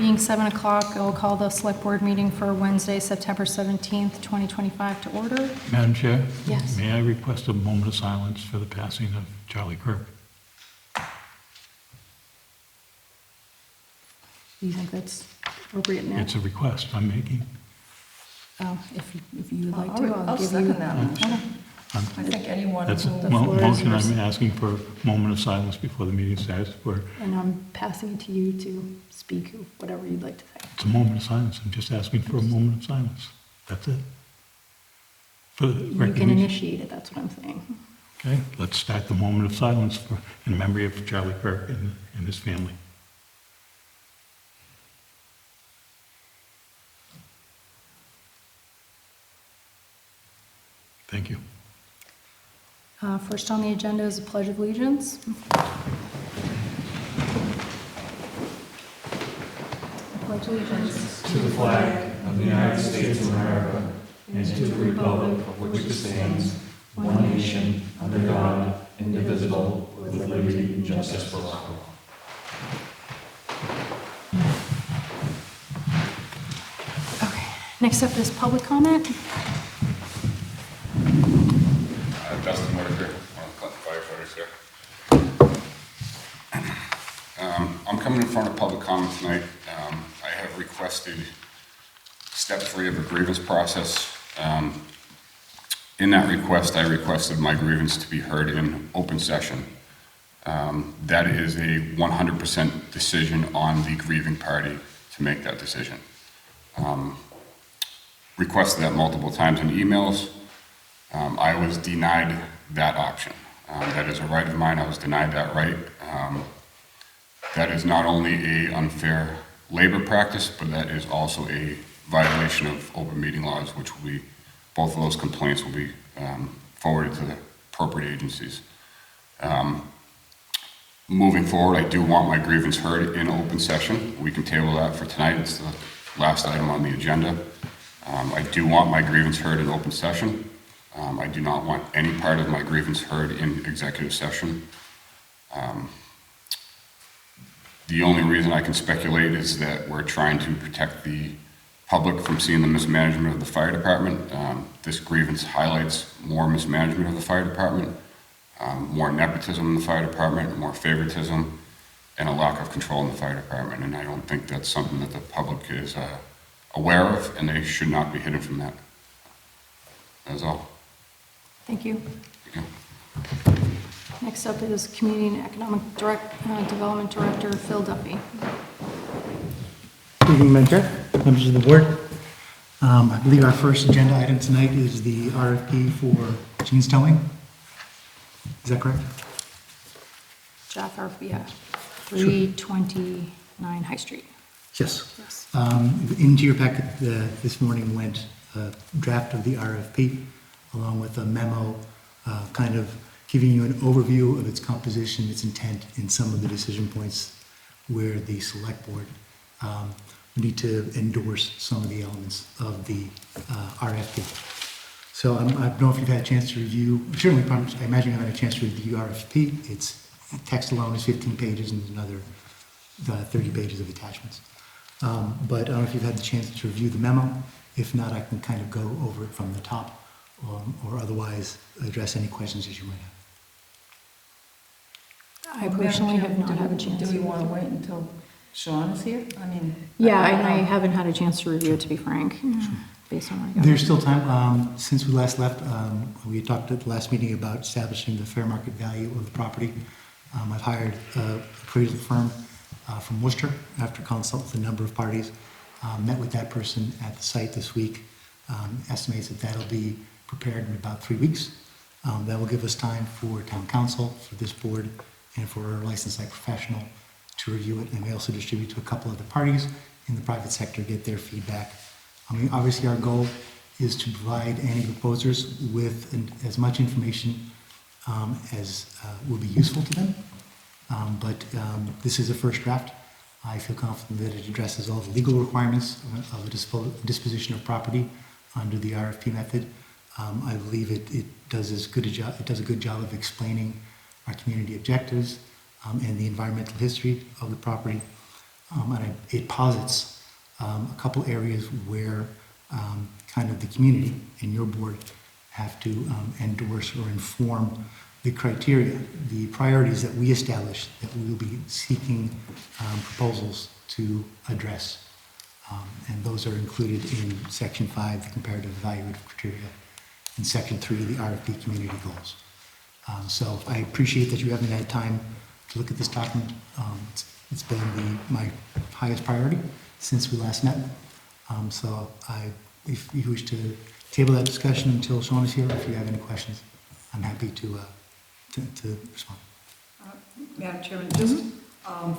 being 7 o'clock, I'll call the Select Board meeting for Wednesday, September 17th, 2025 to order. Madam Chair? Yes. May I request a moment of silence for the passing of Charlie Kirk? Do you think that's appropriate now? It's a request I'm making. Oh, if you would like to, I'll give second you... that motion. I think anyone That's a who, The floor is motion yours. I'm asking for a moment of silence before the meeting starts. And I'm passing it to you to speak whatever you'd like to say. It's a moment of silence. I'm just asking for a moment of silence. That's it. For the You can recognition. initiate it, that's what I'm saying. Okay, let's start the moment of silence in memory of Charlie Kirk and his family. Thank you. First on the agenda is the Pledge of Allegiance. I pledge allegiance to the flag of the United States of America and to the republic for which it stands, one nation, under God, indivisible, with liberty and justice for all. Okay, next up is public comment. Dustin Whitaker, one of the Clinton firefighters here. I'm coming in front of public comment tonight. I have requested step 3 of the grievance process. In that request, I requested my grievance to be heard in open session. That is a 100% decision on the grieving party to make that decision. Requested that multiple times in emails. I was denied that option. That is a right of mine. I was denied that right. That is not only an unfair labor practice, but that is also a violation of open meeting laws, which will be, both of those complaints will be forwarded to the appropriate agencies. Moving forward, I do want my grievance heard in open session. We can table that for tonight. It's the last item on the agenda. I do want my grievance heard in open session. I do not want any part of my grievance heard in executive session. The only reason I can speculate is that we're trying to protect the public from seeing the mismanagement of the fire department. This grievance highlights more mismanagement of the fire department, more nepotism in the fire department, more favoritism, and a lack of control in the fire department. And I don't think that's something that the public is aware of, and they should not be hidden from that. That's all. Thank you. Thank you. Next up is Community and Economic Development Director Phil Duffy. Good evening, Madam Chair, members of the board. I believe our first agenda item tonight is the RFP for Jeans Towing. Is that correct? Jafar, yeah, 329 High Street. Yes. Yes. Into your packet this morning went a draft of the RFP along with a memo kind of giving you an overview of its composition, its intent, and some of the decision points where the select board need to endorse some of the elements of the RFP. So I don't know if you've had a chance to review, certainly I imagine you've had a chance to review the RFP. Its text alone is 15 pages and there's another 30 pages of attachments. But I don't know if you've had the chance to review the memo. If not, I can kind of go over it from the top or otherwise address any questions that you might have. I personally have not had a chance. do we want to wait until Sean is here? I mean. Yeah, I don't I know. haven't had a chance to review it, to be frank, based on what I got. There's still time. Since we last left, we talked at the last meeting about establishing the fair market value of the property. I've hired an appraisal firm from Worcester after consult with a number of parties. Met with that person at the site this week. Estimates that that'll be prepared in about 3 weeks. That will give us time for town council, for this board, and for our licensed site professional to review it. And we also distribute to a couple other parties in the private sector, get their feedback. I mean, obviously our goal is to provide any proposers with as much information as will be useful to them. But this is a first draft. I feel confident that it addresses all the legal requirements of the disposition of property under the RFP method. I believe it does a good job of explaining our community objectives and the environmental history of the property. it posits a couple areas where kind of the community and your board have to endorse or inform the criteria, the priorities that we establish that we will be seeking proposals to address. And those are included in Section 5, the comparative evaluative criteria, and Section 3, the RFP community goals. So I appreciate that you haven't had time to look at this document. It's been my highest priority since we last met. So if you wish to table that discussion until Sean is here, or if you have any questions, I'm happy to respond. Madam Chairman, just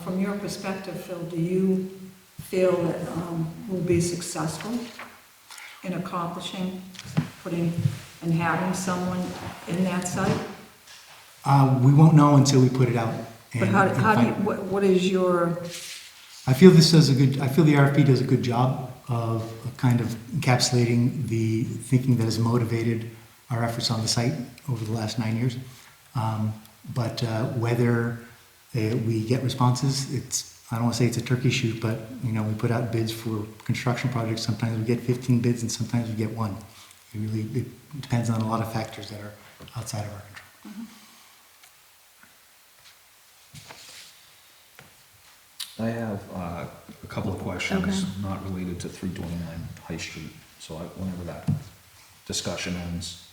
from your perspective, Phil, do you feel that we'll be successful in accomplishing, putting, and having someone in that site? We won't know until we put it out. But how do you, what is your, I feel the RFP does a good job of kind of encapsulating the thinking that has motivated our efforts on the site over the last 9 years. But whether we get responses, I don't want to say it's a turkey shoot, but we put out bids for construction projects. Sometimes we get 15 bids and sometimes we get one. It depends on a lot of factors that are outside of our control. Mm-hmm. I have a couple of questions, Okay. not related to 329 High Street, so whenever that discussion ends.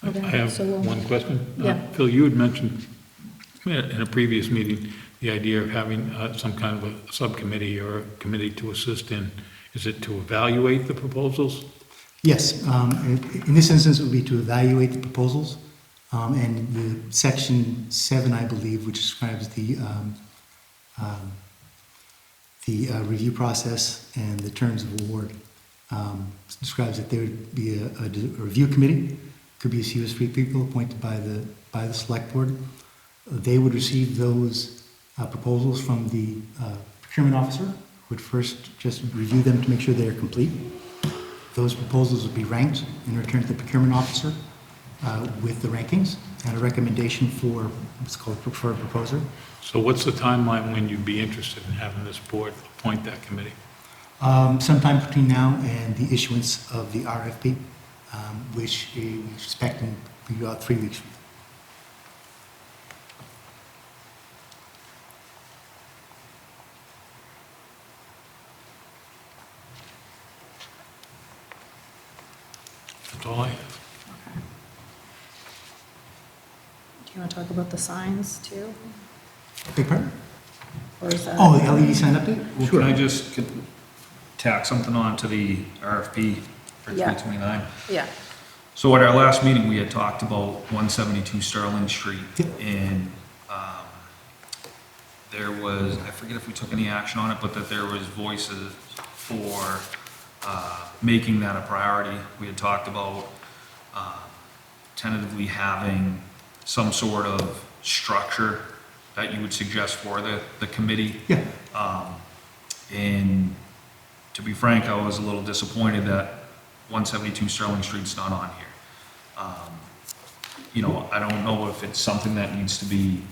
I have so we'll- one question. Yeah. Phil, you had mentioned in a previous meeting, the idea of having some kind of a subcommittee or a committee to assist in, is it to evaluate the proposals? Yes, in this instance, it would be to evaluate the proposals. And the Section 7, I believe, which describes the review process and the terms of award, describes that there would be a review committee, could be a series of 3 people appointed by the select board. They would receive those proposals from the procurement officer, would first just review them to make sure they're complete. Those proposals would be ranked and returned to the procurement officer with the rankings and a recommendation for what's called preferred proposer. So what's the timeline when you'd be interested in having this board appoint that committee? Sometime between now and the issuance of the RFP, which we expect in about 3 weeks. That's all I have. Okay. Do you want to talk about the signs too? Big pardon? Or is that? Oh, the LED sign update? Well, can I just tack something on to the RFP for Yeah. 329? Yeah. So at our last meeting, we had talked about 172 Sterling Street, Yep. and there was, I forget if we took any action on it, but that there was voices for making that a priority. We had talked about tentatively having some sort of structure that you would suggest for the committee. Yeah. And to be frank, I was a little disappointed that 172 Sterling Street's not on here. I don't know if it's something that needs to be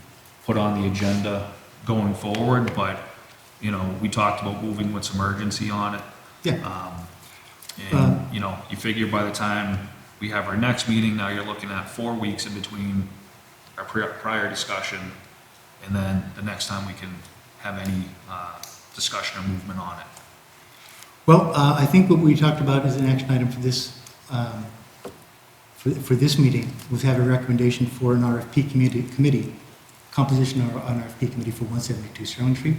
put on the agenda going forward, but, we talked about moving with some urgency on it. Yeah. And, you figure by the time we have our next meeting, now you're looking at 4 weeks in between our prior discussion, and then the next time we can have any discussion or movement on it. Well, I think what we talked about as an action item for this, for this meeting was have a recommendation for an RFP committee, composition of an RFP committee for 172 Sterling Street.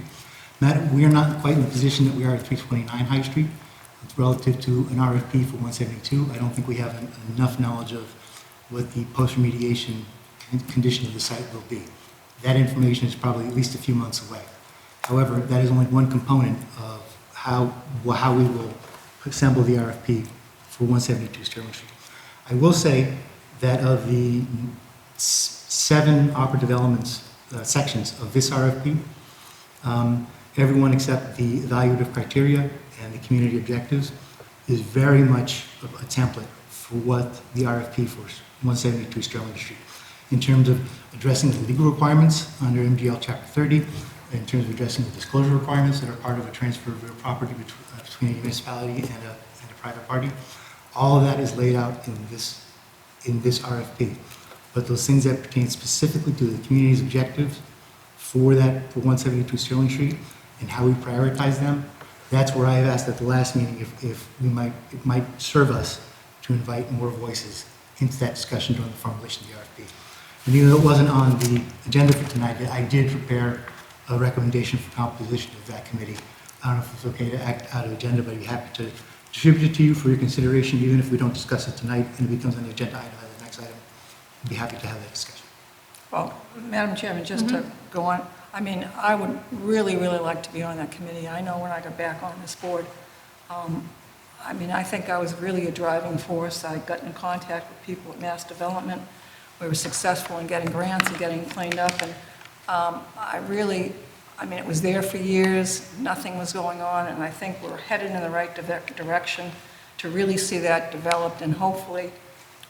Matt, we are not quite in the position that we are at 329 High Street. It's relative to an RFP for 172. I don't think we have enough knowledge of what the post-remediation condition of the site will be. That information is probably at least a few months away. However, that is only one component of how we will assemble the RFP for 172 Sterling Street. I will say that of the 7 operative elements, sections of this RFP, everyone except the evaluative criteria and the community objectives is very much a template for what the RFP for 172 Sterling Street, in terms of addressing the legal requirements under MGL Chapter 30, in terms of addressing the disclosure requirements that are part of a transfer of real property between a municipality and a private party. All of that is laid out in this RFP. But those things that pertain specifically to the community's objectives for 172 Sterling Street and how we prioritize them, that's where I have asked at the last meeting if it might serve us to invite more voices into that discussion during the formulation of the RFP. And even though it wasn't on the agenda for tonight, I did prepare a recommendation for composition of that committee. I don't know if it's okay to act out of agenda, but I'd be happy to distribute it to you for your consideration, even if we don't discuss it tonight and it becomes on the agenda item as the next item. I'd be happy to have that discussion. Well, Madam Chairman, just to go on, I mean, I would really, really like to be on that committee. I know when I got back on this board, I mean, I think I was really a driving force. I got in contact with people at Mass Development. We were successful in getting grants and getting cleaned up, and I mean, it was there for years, nothing was going on, and I think we're headed in the right direction to really see that developed, and hopefully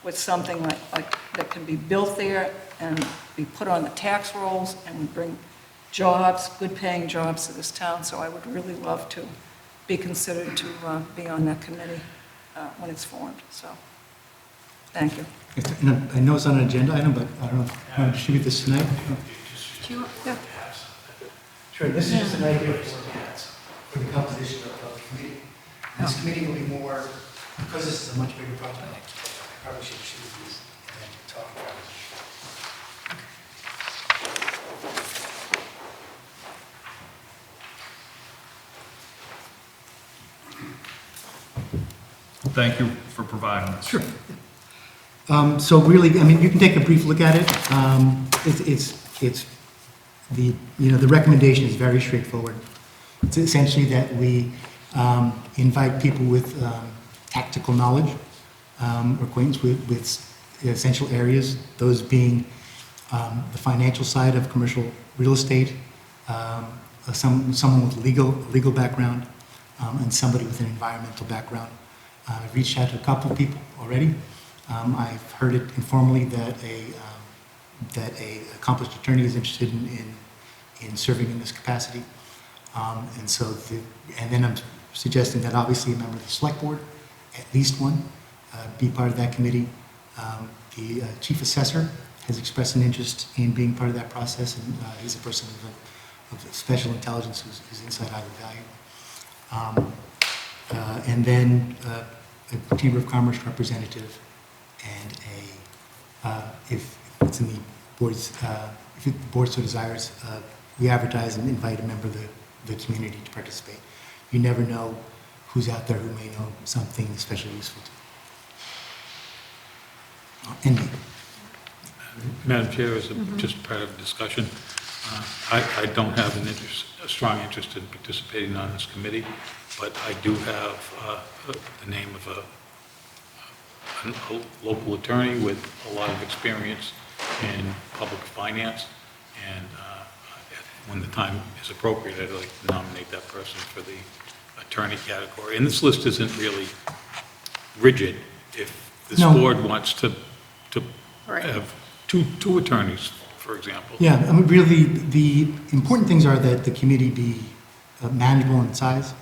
with something like that can be built there and be put on the tax rolls and bring jobs, good-paying jobs to this town. So I would really love to be considered to be on that committee when it's formed. So, thank you. I know it's on an agenda item, but I don't know if I want to distribute this tonight. Yeah. Sure, this is just an idea for the composition of the committee. And this committee will be more, because this is a much bigger project, I probably should distribute these and talk about it. Thank you for providing this. Sure. So really, I mean, you can take a brief look at it. It's the recommendation is very straightforward. It's essentially that we invite people with tactical knowledge, acquaintance with essential areas, those being the financial side of commercial real estate, someone with legal background, and somebody with an environmental background. I've reached out to a couple of people already. I've heard it informally that a accomplished attorney is interested in serving in this capacity. And then I'm suggesting that obviously a member of the select board, at least one, be part of that committee. The chief assessor has expressed an interest in being part of that process, and he's a person of special intelligence who's inside Highland Value. And then a Chamber of Commerce representative, and if it's in the board's, if the board so desires, we advertise and invite a member of the community to participate. You never know who's out there who may know something especially useful to you. And Madam Chair, as just part of the discussion, I don't have a strong interest in participating on this committee, but I do have the name of a local attorney with a lot of experience in public finance, and when the time is appropriate, I'd like to nominate that person for the attorney category. And this list isn't really rigid. If this board wants to have two attorneys, for example. yeah, I mean, really, the important things are that the committee be manageable in size.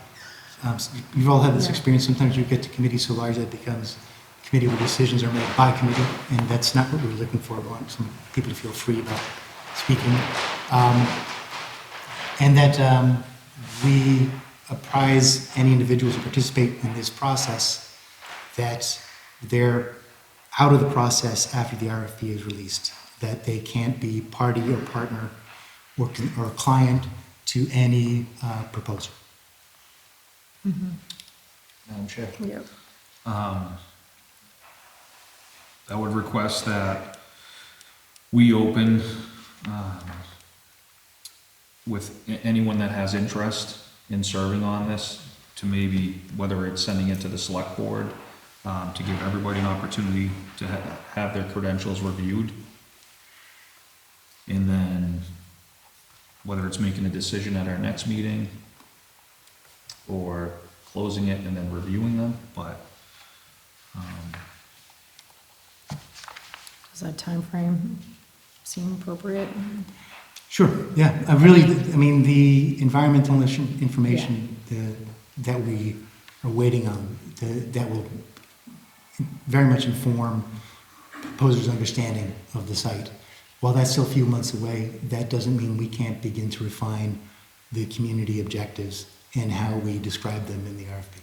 So you've all had this experience. Sometimes you get to committees so large that it becomes a committee where decisions are made by committee, and that's not what we're looking for. We want some people to feel free about speaking. And that we apprise any individuals who participate in this process that they're out of the process after the RFP is released, that they can't be party or partner or client to any proposal. Madam Chair. Yep. I would request that we open with anyone that has interest in serving on this, to maybe, whether it's sending it to the select board, to give everybody an opportunity to have their credentials reviewed. And then whether it's making a decision at our next meeting or closing it and then reviewing them, but Does that time frame seem appropriate? Sure, yeah, I really, I mean, the environmental information that we are waiting on, that will very much inform proposers' understanding of the site. While that's still a few months away, that doesn't mean we can't begin to refine the community objectives and how we describe them in the RFP.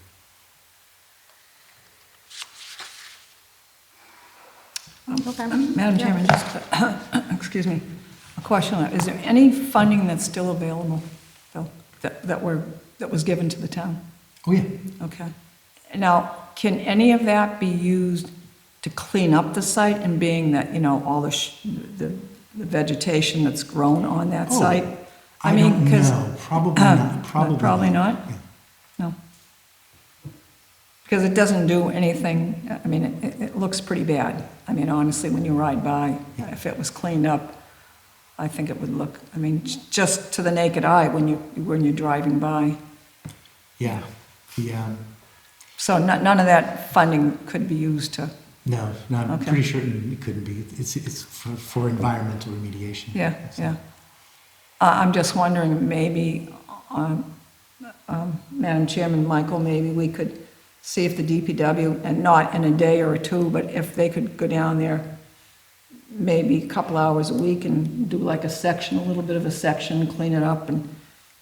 Okay. Madam Yeah. Chairman, just, excuse me, a question. Is there any funding that's still available, Phil, that was given to the town? Oh, yeah, Okay. Now, can any of that be used to clean up the site, and being that, you know, all the vegetation that's grown on that Oh, site? I mean, don't 'cause- know, probably not, probably. Probably not? Yeah. No. Because it doesn't do anything, I mean, it looks pretty bad. I mean, honestly, when you ride by, if it was cleaned up, I think it would look, I mean, just to the naked eye when you're driving by. Yeah, So none of that funding could be used to, no, I'm Okay. pretty certain it couldn't be. It's for environmental remediation. yeah, So- yeah. I'm just wondering, maybe, Madam Chairman, Michael, maybe we could see if the DPW, and not in a day or two, but if they could go down there maybe a couple hours a week and do like a section, a little bit of a section, clean it up, and,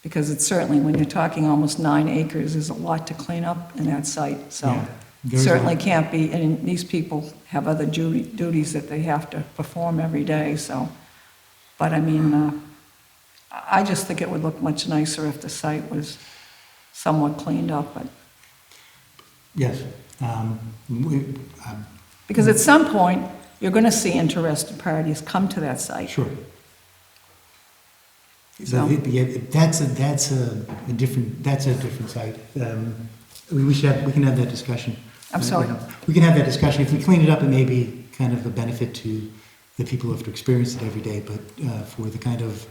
because it's certainly, when you're talking almost 9 acres, there's a lot to clean up in that site, so. Yeah, there's a- Certainly can't be, and these people have other duties that they have to perform every day, so. But I mean, I just think it would look much nicer if the site was somewhat cleaned up, but, Yes. because at some point, you're gonna see interested parties come to that site. Sure. So- That's a different site. We can have that discussion. I'm sorry. We can have that discussion. If we clean it up, it may be kind of a benefit to the people who have to experience it every day, but for the kind of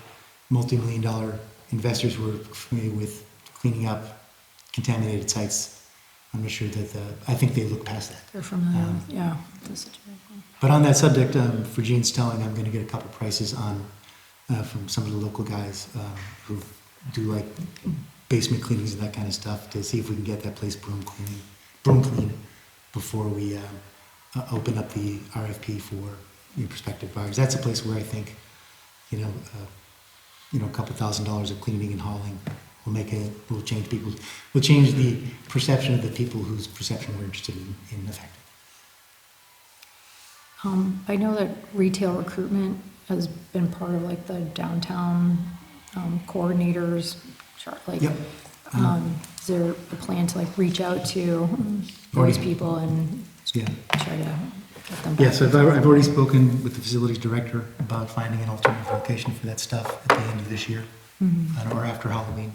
multi-million-dollar investors who are familiar with cleaning up contaminated sites, I'm not sure that, I think they look past that. They're familiar with, yeah, the situation. But on that subject, for Gene's telling, I'm going to get a couple prices on, from some of the local guys who do like basement cleanings and that kind of stuff, to see if we can get that place broom clean before we open up the RFP for prospective buyers. That's a place where I think, a couple $1,000s of cleaning and hauling will change the perception of the people whose perception we're interested in affecting. I know that retail recruitment has been part of like the downtown coordinators, like, Yep. is there a plan to like reach out to those people and Yeah. try to get them? Yes, I've already spoken with the facilities director about finding an alternative location for that stuff at the end of this year, or after Halloween.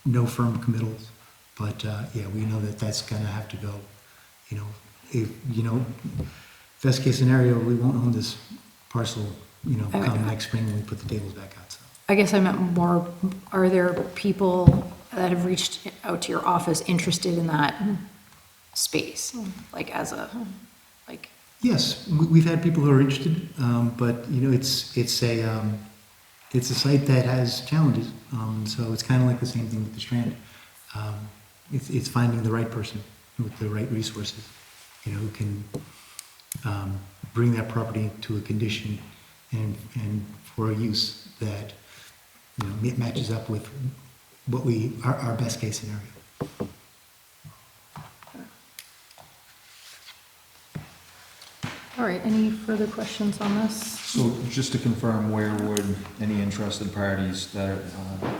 No firm committals, but we know that that's gonna have to go. Best case scenario, we won't own this parcel, come next spring when we put the tables back out, so. I guess I meant more, are there people that have reached out to your office interested in that space? Like as a, like, Yes, we've had people who are interested, but it's a site that has challenges. So it's kind of like the same thing with the Strand. It's finding the right person with the right resources, who can bring that property to a condition and for a use that matches up with what our best case scenario. all right, any further questions on this? So just to confirm, where would any interested parties that are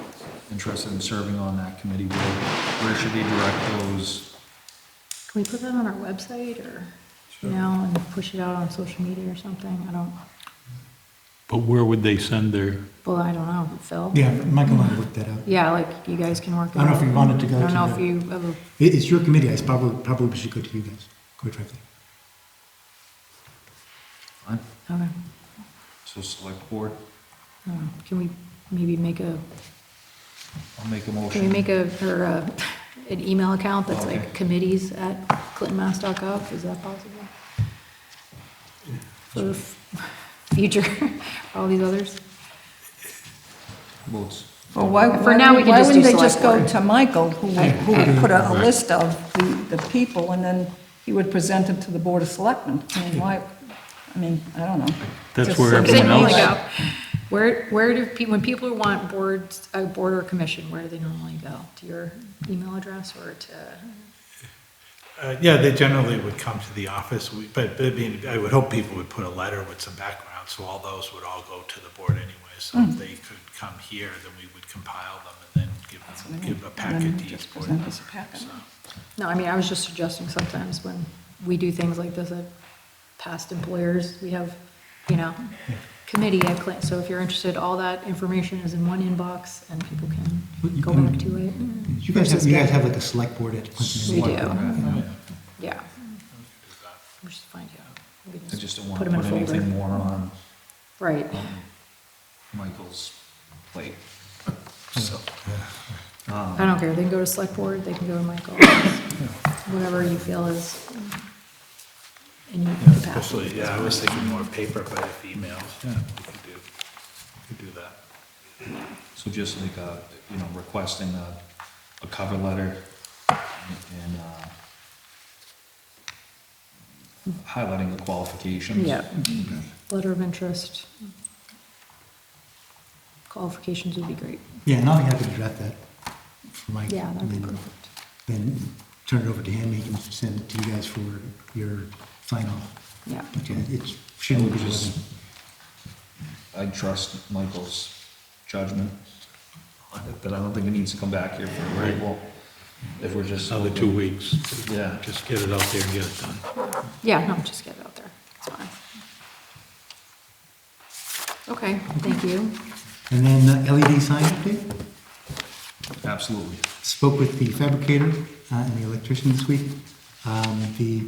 interested in serving on that committee, where should they direct those? Can we put that on our website or, and push it out on social media or something? But where would they send their, Well, I don't know, Phil? Yeah, Michael and I worked that out. Yeah, like you guys can work it I don't know if out. you wanted to go I don't to know the- if you ever, It's your committee. I probably should go to you guys, quite frankly. Fine. okay. So select board, Can we maybe make a, I'll make a can we motion. make an email account that's Okay. like committees@clintonmass.gov? Is that possible? future for all these others? Well, it's- Well, why, For now, we can why just do wouldn't they just select go board. to Michael, who would put a list of the people, and then he would present it to the Board of Selectmen? I mean, why, I don't know. That's Just where seems everyone There you like- else- go. Where do people, when people want boards, a board or commission, where do they normally go? To your email address or to? Yeah, they generally would come to the office, but I mean, I would hope people would put a letter with some background, so all those would all go to the board anyway. So if they could come here, then we would compile them and then give a And packet then to each just board. present us a packet. So, No, I mean, I was just suggesting sometimes when we do things like this at past employers, we have, committee at Clinton. So if you're interested, all that information is in one inbox and people can go back to it. You guys have like a select board at Clinton? We do. Yeah. Yeah. We'll just find out. We can I just don't put want to them put in a folder. anything more on Right. Michael's plate. So, I don't care. They can go to select board, they can go to Michael. Whatever you feel is in your capacity. Especially, yeah, I was thinking more paper, but if emails, yeah, we could do that. so just like, requesting a cover letter and, highlighting the qualifications. Yeah. Letter of interest. Qualifications would be great. Yeah, and I'll be happy to draft that for Mike. Yeah, that'd be and perfect. Then turn it over to him, he can send it to you guys for your sign off. Yeah. But yeah, it shouldn't be Just- more I trust Michael's judgment, but I don't think it needs to come back here for a well, if we're just. Another 2 weeks. Yeah. Just get it out there and get it done. Yeah, no, just get it out there. It's fine. Okay, thank you. than. And then LED sign update. Absolutely. Spoke with the fabricator and the electrician this week. The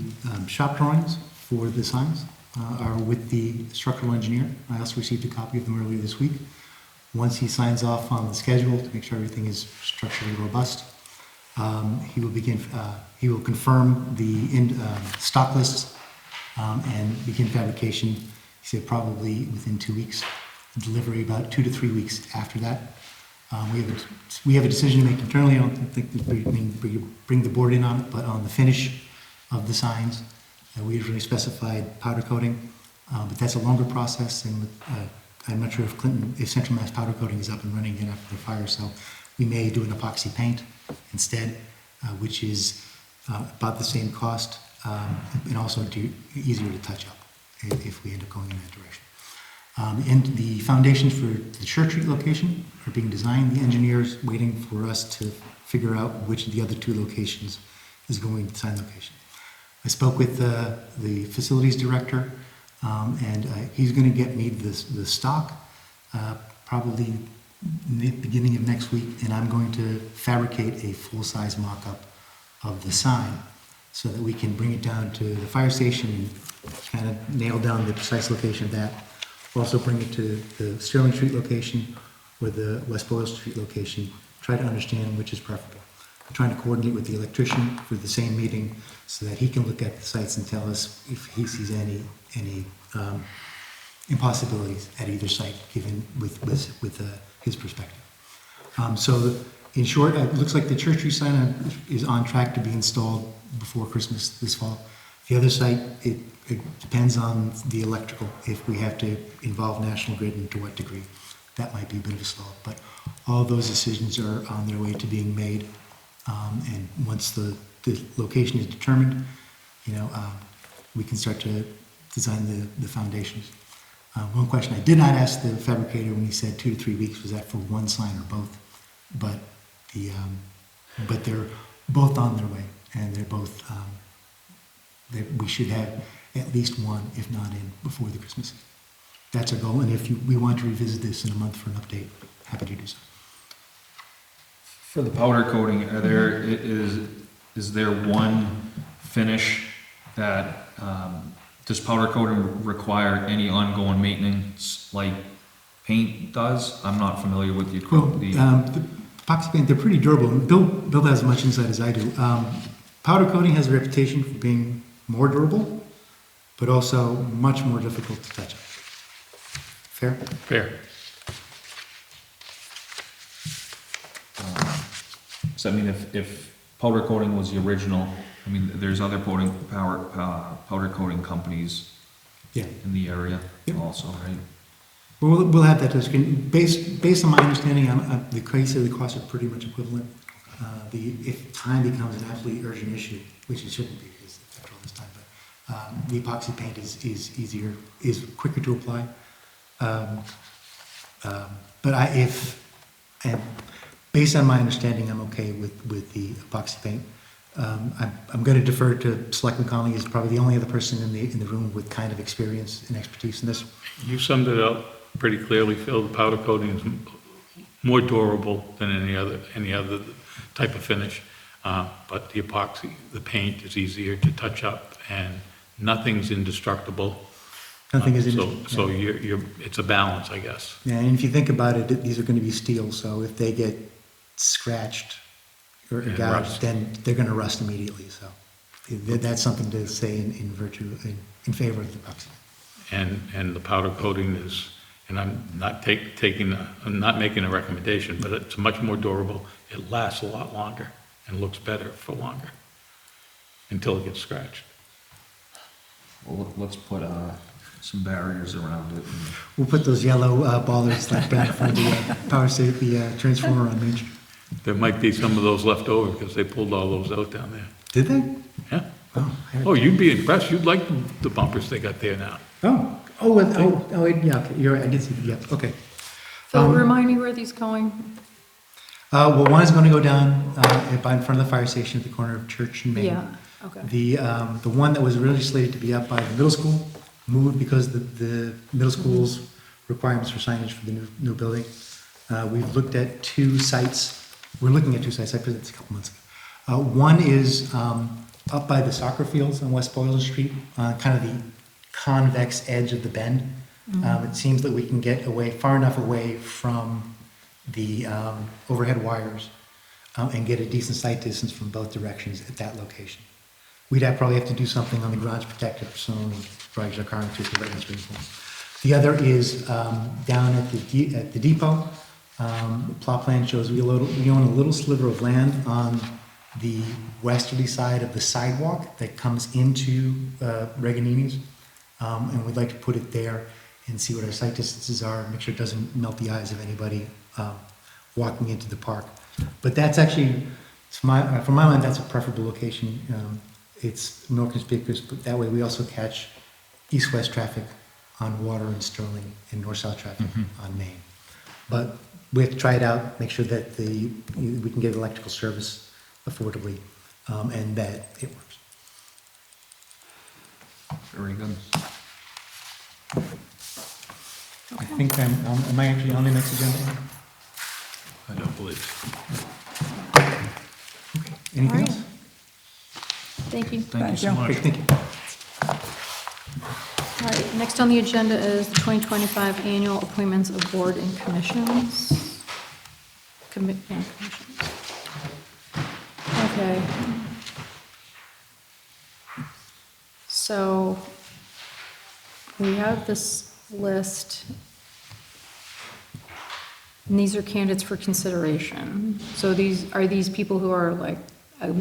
shop drawings for the signs are with the structural engineer. I also received a copy of them earlier this week. Once he signs off on the schedule to make sure everything is structurally robust, he will confirm the stock lists and begin fabrication. He said probably within 2 weeks. Delivery about 2 to 3 weeks after that. We have a decision to make internally. I don't think that we bring the board in on it, but on the finish of the signs, we usually specified powder coating, but that's a longer process, and I'm not sure if Central Mass powder coating is up and running again after the fire, so we may do an epoxy paint instead, which is about the same cost, and also easier to touch up if we end up going in that direction. And the foundations for the Church Street location are being designed. The engineer's waiting for us to figure out which of the other 2 locations is going to the sign location. I spoke with the facilities director, and he's going to get me the stock probably in the beginning of next week, and I'm going to fabricate a full-size mock-up of the sign so that we can bring it down to the fire station and kind of nail down the precise location of that. Also bring it to the Sterling Street location or the West Boyle Street location, try to understand which is preferable. I'm trying to coordinate with the electrician for the same meeting so that he can look at the sites and tell us if he sees any impossibilities at either site, given with his perspective. So in short, it looks like the Church Street sign is on track to be installed before Christmas this fall. The other site, it depends on the electrical, if we have to involve National Grid and to what degree. That might be a bit of a slow, but all those decisions are on their way to being made. And once the location is determined, we can start to design the foundations. One question I did not ask the fabricator when he said 2 to 3 weeks, was that for one sign or both? But they're both on their way, and they're both, we should have at least one, if not in, before the Christmas season. That's our goal, and if we want to revisit this in a month for an update, happy to do so. For the powder coating, is there one finish that, does powder coating require any ongoing maintenance like paint does? I'm not familiar with the Well, equipment. the epoxy paint, they're pretty durable. Bill has as much insight as I do. Powder coating has a reputation for being more durable, but also much more difficult to touch up. Fair? Fair. So I mean, if powder coating was the original, I mean, there's other powder coating companies Yeah. in the area Yep. also, right? We'll have that discussion. Based on my understanding, the crazy, the costs are pretty much equivalent. If time becomes an absolutely urgent issue, which it shouldn't be, because after all this time, but the epoxy paint is easier, is quicker to apply. But and based on my understanding, I'm okay with the epoxy paint. I'm going to defer to Selectman Conley. He's probably the only other person in the room with kind of experience and expertise in this. You summed it up pretty clearly, Phil. The powder coating is more durable than any other type of finish. But the epoxy, the paint is easier to touch up, and nothing's indestructible. Nothing is So it's a balance, I guess. Yeah, and if you think about it, these are going to be steel, so if they get scratched or And gouged, rust. then they're going to rust immediately. So that's something to say in favor of the epoxy. And the powder coating is, and I'm not I'm not making a recommendation, but it's much more durable. It lasts a lot longer and looks better for longer until it gets scratched. Well, let's put some barriers around it. We'll put those yellow bollards like back for the transformer on Main Street. There might be some of those left over because they pulled all those out down there. Did they? Yeah? Oh, Oh, you'd be impressed. You'd like the bumpers they got there now. yeah, okay, you're right, I did see, yeah, okay. Phil, remind me where these going? Well, one is going to go down by in front of the fire station at the corner of Church and Main. Yeah, okay. The one that was originally slated to be up by the middle school moved because the middle school's requirements for signage for the new building. We've looked at two sites. We're looking at two sites. I presented this a couple months ago. One is up by the soccer fields on West Boylston Street, kind of the convex edge of the bend. It seems that we can get far enough away from the overhead wires and get a decent sight distance from both directions at that location. We'd probably have to do something on the garage protector for someone who drives their car into the right swimming pool. The other is down at the depot. The plot plan shows we own a little sliver of land on the westerly side of the sidewalk that comes into Reganini's, and we'd like to put it there and see what our sight distances are, make sure it doesn't melt the eyes of anybody walking into the park. But that's actually, from my mind, that's a preferable location. It's more conspicuous, but that way we also catch east-west traffic on Water and Sterling and north-south traffic on Main. But we have to try it out, make sure that we can get electrical service affordably, and that it works. Very good. I think am I actually on the next agenda? I don't believe. Anything All right. else? Thank you. Thank you so you. much. Okay, thank you. All right, next on the agenda is the 2025 annual appointments of board and commissions. And commissions. Okay. So we have this list, and these are candidates for consideration. So are these people who are like,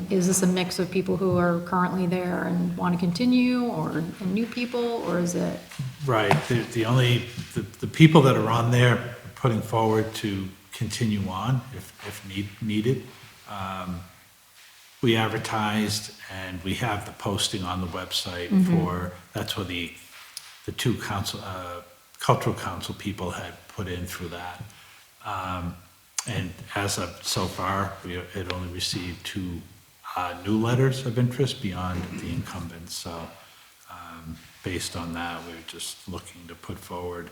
is this a mix of people who are currently there and want to continue, or new people, or is it? Right, the people that are on there are putting forward to continue on if needed. We advertised and we have the posting on the website that's what the two cultural council people had put in through that. And as of so far, we had only received two new letters of interest beyond the incumbents. So based on that, we're just looking to put forward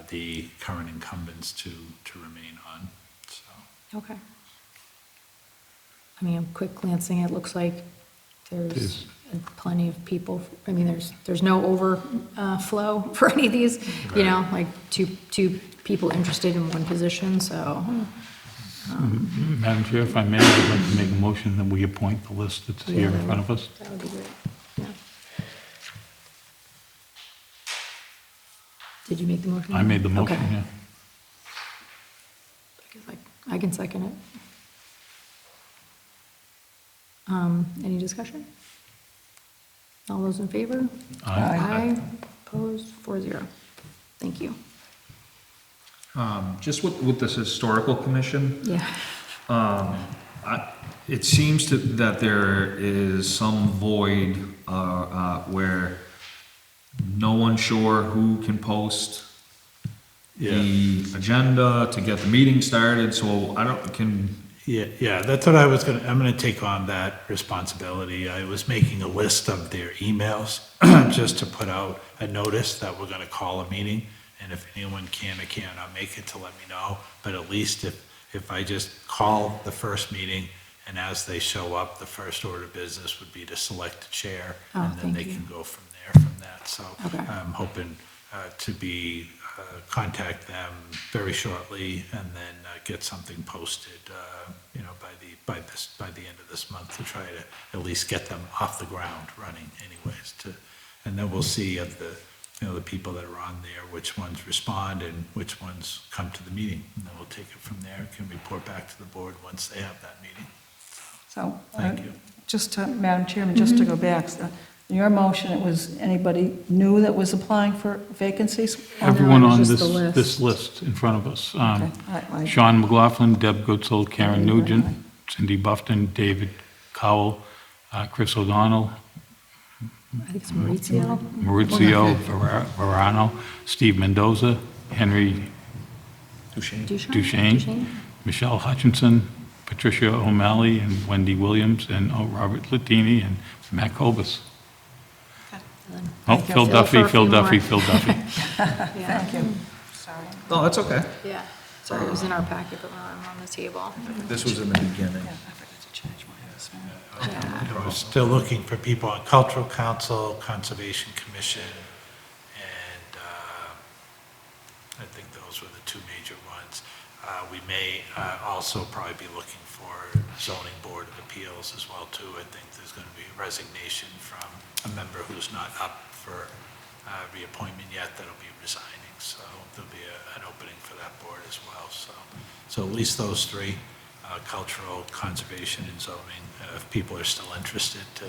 the current incumbents to remain on, so. Okay. I mean, I'm quick glancing, it looks like there's plenty of people. I mean, there's no overflow for any of these, you know, like two people interested in one position, so. Madam Chair, if I may, I'd like to make a motion that we appoint the list that's here in front of us. That would be great, yeah. Did you make the motion? I made the motion, Okay. yeah. I can second it. Any discussion? All those in favor? Aye. Opposed, 4-0. Thank you. Just with this historical commission, Yeah. it seems that there is some void where no one's sure who can post the agenda to get the meeting started, so Yeah, that's what I'm gonna take on that responsibility. I was making a list of their emails, just to put out a notice that we're gonna call a meeting, and if anyone can or cannot make it, to let me know, but at least if I just call the first meeting, and as they show up, the first order of business would be to select a chair, Oh, and then thank they you. can go from there, from that, so Okay. I'm hoping to contact them very shortly, and then get something posted, by the end of this month, to try to at least get them off the ground running anyways, and then we'll see of the people that are on there, which ones respond and which ones come to the meeting, and then we'll take it from there, can report back to the board once they have that meeting. So, Thank you. just to, Madam Chairman, just to go back, in your motion, it was anybody new that was applying for vacancies? Everyone it's on just this, the list. this list in front of us. Okay, I- Sean McLaughlin, Deb Goodsell, Karen Okay, Nugent, right. Cindy Buffton, David Cowell, Chris O'Donnell, I think it's Maurizio. Maurizio Verano, Steve Mendoza, Henry Duchesne, Michelle Hutchinson, Patricia O'Malley, and Wendy Williams, and Robert Latini, and Matt Cobus. Oh, Thank you. Phil Phil Duffy, for a Phil few Duffy, more. Phil Duffy. Yeah. Thank you. Sorry. no, that's okay. Yeah. Sorry, it was in our packet, but not on the table. This was in the beginning. Yeah, I forgot to change mine this morning. Yeah. We're still looking for people on Cultural Council, Conservation Commission, and I think those were the two major ones. We may also probably be looking for Zoning Board of Appeals as well, too. I think there's going to be a resignation from a member who's not up for reappointment yet, that'll be resigning, so there'll be an opening for that board as well, so at least those three, cultural, conservation, and zoning, if people are still interested, to,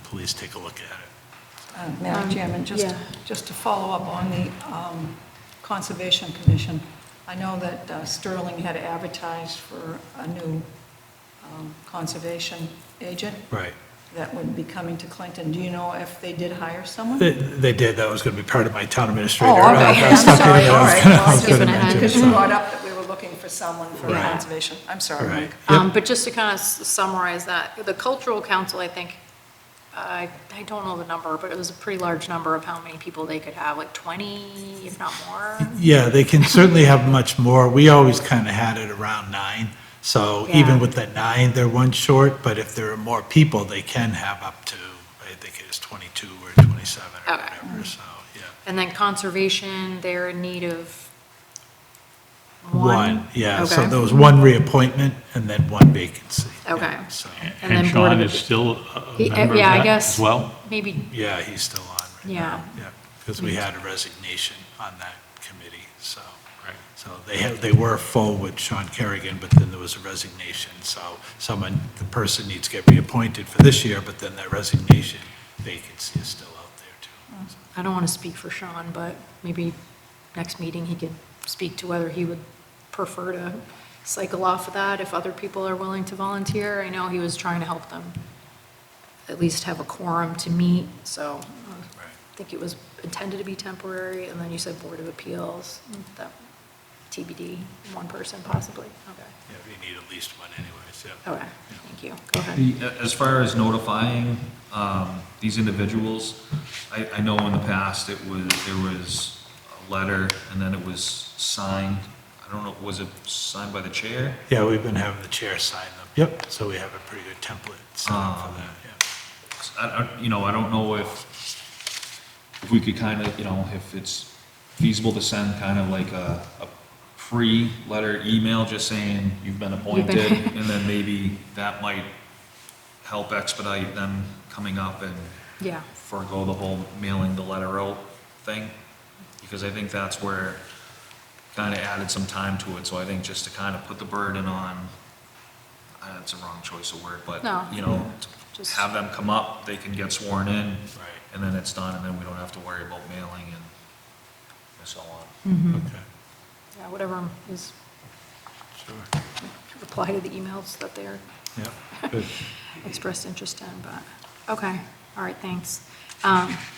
please take a look at it. Madam Chairman, yeah. just to follow up on the Conservation Commission, I know that Sterling had advertised for a new conservation agent Right. that would be coming to Clinton. Do you know if they did hire someone? They did, that was going to be part of my town administrator. Oh, okay, I'm sorry, all right. I was Skipping gonna ahead. mention, Because you so. brought up that we were looking for someone for Right. conservation. I'm sorry, Right. Mike. But just to kind of summarize that, the cultural council, I think, I don't know the number, but it was a pretty large number of how many people they could have, like 20, if not more. Yeah, they can certainly have much more. We always kind of had it around 9. So Yeah. even with that 9, they're one short, but if there are more people, they can have up to, I think it is 22 or 27 or Okay. whatever, so, yeah. And then conservation, they're in need of One, yeah, so Okay. there was one reappointment and then one vacancy. yeah, Okay. So, And then And Board of Sean is Appe- still He- a member of yeah, I that guess. as well? Maybe, yeah, he's still on right Yeah. now. Yeah, because we had a resignation on that committee, so. Right. So they were full with Sean Kerrigan, but then there was a resignation, so the person needs to get reappointed for this year, but then that resignation vacancy is still out there too. So, I don't want to speak for Sean, but maybe next meeting he could speak to whether he would prefer to cycle off of that if other people are willing to volunteer. I know he was trying to help them at least have a quorum to meet, so I think it was intended to be temporary, and then you said Board of Appeals, that TBD, one person possibly, okay. Yeah, we need at least one anyways, yeah. Okay, thank you, go ahead. As far as notifying these individuals, I know in the past there was a letter and then it was signed. I don't know, was it signed by the chair? Yeah, we've been having the chair sign them. Yep. So we have a pretty good template set up for that, yeah. I don't know if we could kind of, if it's feasible to send kind of like a pre-letter email just saying you've been appointed, and then maybe that might help expedite them coming up and Yeah, forego the whole mailing the letter out thing. because I think that's where kind of added some time to it. So I think just to kind of put the burden on, that's a wrong choice of word, but, No. you know, Just- have them come up, they can get sworn in, Right. and then it's done, and then we don't have to worry about mailing and so on. Okay, Yeah, whatever is, sure. reply to the emails that they're Yeah, good. expressed interest in, but, okay, all right, thanks.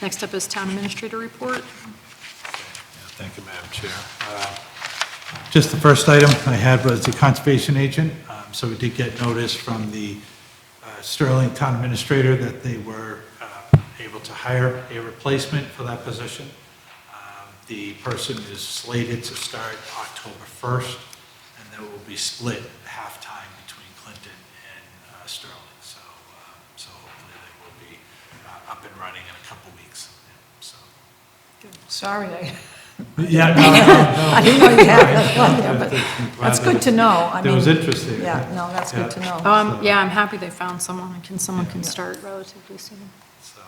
Next up is town administrator report. Yeah, thank you, Madam Chair. Just the first item I had was the conservation agent. So we did get notice from the Sterling Town Administrator that they were able to hire a replacement for that position. The person is slated to start October 1st, and then it will be split half-time between Clinton and Sterling. So hopefully they will be up and running in a couple weeks. So. Sorry, Yeah, no. I didn't know you had that one there, but that's good to know. I That was mean, interesting. Yeah, no, that's good to know. Yeah, I'm happy they found someone, and someone can start relatively soon. So,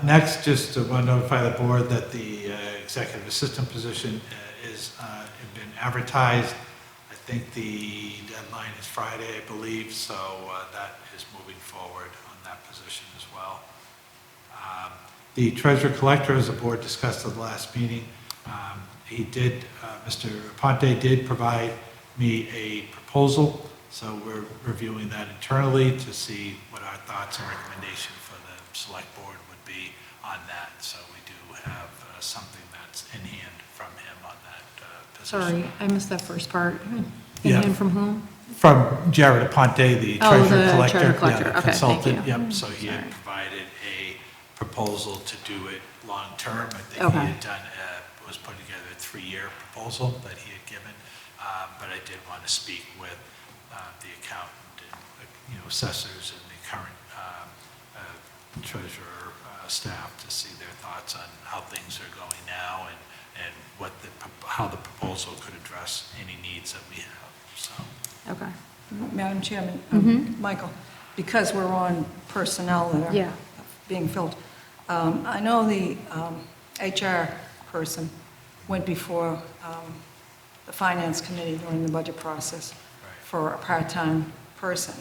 next, just to want to notify the board that the executive assistant position is been advertised. I think the deadline is Friday, I believe, so that is moving forward on that position as well. The treasurer collector, as the board discussed at the last meeting, Mr. Ponte did provide me a proposal, so we're reviewing that internally to see what our thoughts and recommendation for the select board would be on that. So we do have something that's in hand from him on that position. Sorry, I missed that first part. Yeah. And from whom? From Jared Aponte, the Oh, treasurer the collector. treasurer collector. yeah, the Okay, thank consultant. you. Yep, so he had Sorry. provided a proposal to do it long-term. I think Okay. he had done, was putting together a 3-year proposal that he had given. But I did want to speak with the accountant and, assessors and the current treasurer staff to see their thoughts on how things are going now and how the proposal could address any needs that we have, so. Okay, Madam Chairman, Mhm. Michael, because we're on personnel that Yeah. are being filled, I know the HR person went before the Finance Committee during the budget process Right. for a part-time person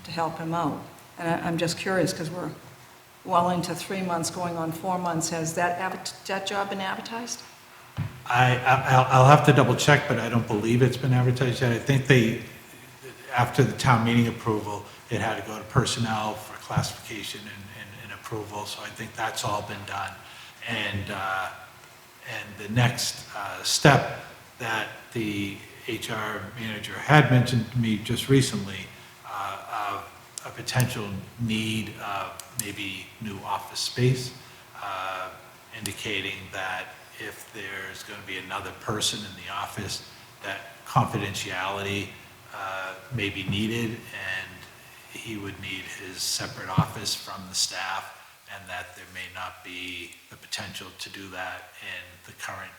to help him out. And I'm just curious, because we're well into 3 months, going on 4 months. Has that job been advertised? I'll have to double check, but I don't believe it's been advertised yet. I think after the town meeting approval, it had to go to personnel for classification and approval, so I think that's all been done. And the next step that the HR manager had mentioned to me just recently, of a potential need of maybe new office space, indicating that if there's going to be another person in the office, that confidentiality may be needed, and he would need his separate office from the staff, and that there may not be the potential to do that in the current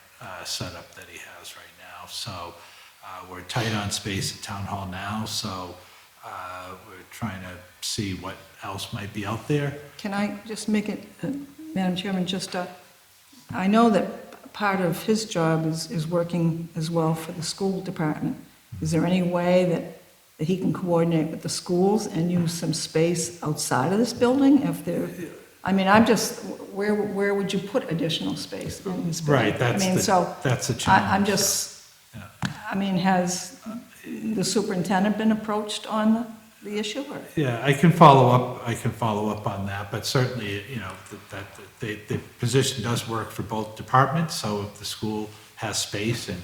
setup that he has right now. So we're tight on space at Town Hall now, so we're trying to see what else might be out there. Can I just make it, Madam Chairman, I know that part of his job is working as well for the school department. Is there any way that he can coordinate with the schools and use some space outside of this building if there, I'm just, where would you put additional space in this building? Right, that's the challenge. I'm just, has the superintendent been approached on the issue, or? Yeah, I can follow up on that, but certainly, the position does work for both departments, so if the school has space and,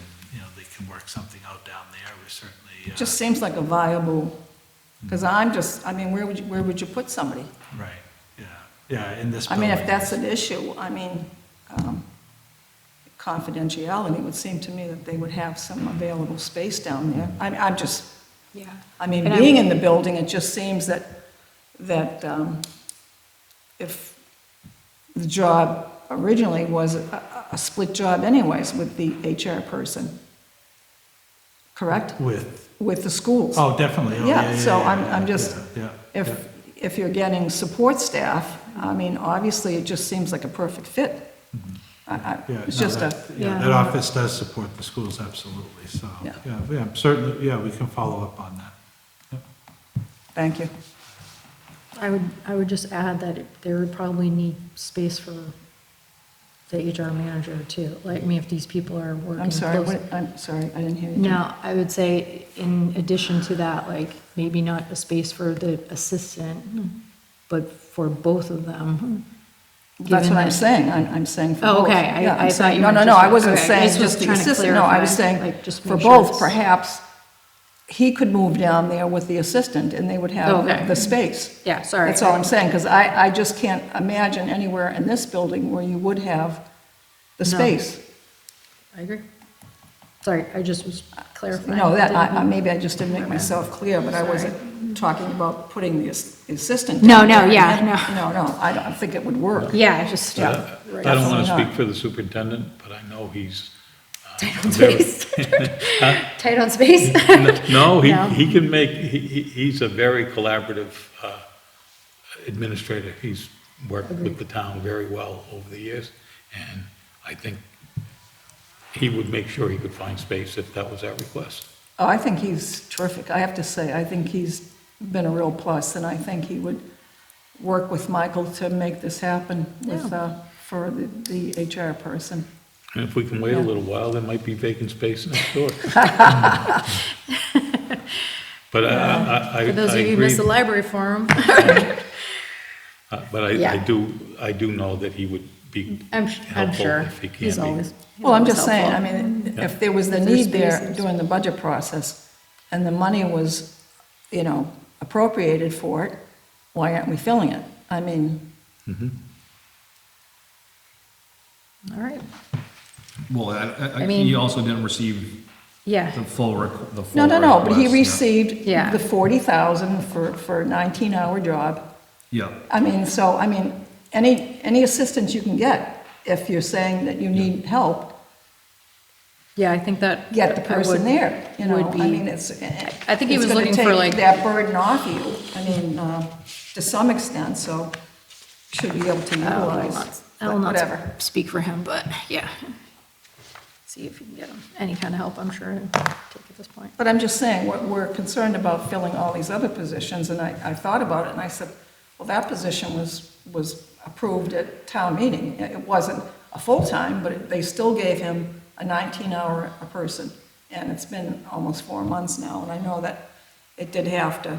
they can work something out down there, we certainly. It just seems like a viable, because where would you put somebody? Right, yeah, in this building. If that's an issue, confidentiality would seem to me that they would have some available space down there. I'm just, yeah. being in the building, it just seems that if the job originally was a split job anyways with the HR person, correct? With the schools. Oh, definitely. Oh, Yeah, so I'm just, yeah, if you're getting support staff, obviously it just seems like a perfect fit. Yeah, It's no, just Yeah. that office does support the schools, absolutely, so, Yeah. yeah, certainly, yeah, we can follow up on that. thank you. I would just add that there would probably need space for the HR manager too. Like, I mean, if these people are working I'm sorry, close- I'm sorry, I didn't hear you. No, I would say in addition to that, like, maybe not a space for the assistant, but for both of them. That's given what I'm that- saying, I'm saying for both. Oh, okay, I Yeah, I'm thought saying- you No, meant no, no, just- I wasn't okay, I saying just was just the trying to assistant, no, I was clarify, saying like, just for make sure both, it's- perhaps, he could move down there with the assistant and they would have Okay. the space. Yeah, sorry. That's all I'm saying, because I just can't imagine anywhere in this building where you would have the No. space. I agree. Sorry, I just was clarifying. No, that, Didn't- maybe I just didn't make myself clear, but I wasn't talking about putting the assistant. No, down no, there. yeah, No, I don't think it would work. Yeah, I just. Yeah. I don't want Definitely to not. speak for the superintendent, but I know he's. Tight on very- space. Tight on space? No, No. he can make, he's a very collaborative administrator. He's worked with the town very well over the years, and I think he would make sure he could find space if that was our request. Oh, I think he's terrific. I have to say, I think he's been a real plus, and I think he would work with Michael to make this happen with, for the HR person. And if we can wait a Yeah. little while, there might be vacant space next door. But I For those of you who agree. missed the library forum, But Yeah. I do know that he would be I'm helpful sure. if he can He's be. always. Well, I'm always just saying, I helpful. mean, if there was the If there's need there spaces. during the budget process, and the money was, appropriated for it, why aren't we filling it? I mean, All right, Well, I mean- he also didn't receive yeah, the full, the full. no, but he request, yeah. received Yeah. the 40,000 for a 19-hour job. Yeah, Any assistance you can get, if you're saying that you need help, yeah, I think that. get the I person would- there, would be- it's. I think he it's was gonna looking for, take like- that burden off you, to some extent, so should be able to utilize, I will but not whatever. speak for him, but yeah. See if you can get him any kind of help, I'm sure, he'll take at this point. But I'm just saying, we're concerned about filling all these other positions, and I thought about it, and I said, well, that position was approved at town meeting. It wasn't a full-time, but they still gave him a 19-hour a person, and it's been almost 4 months now, and I know that it did have to,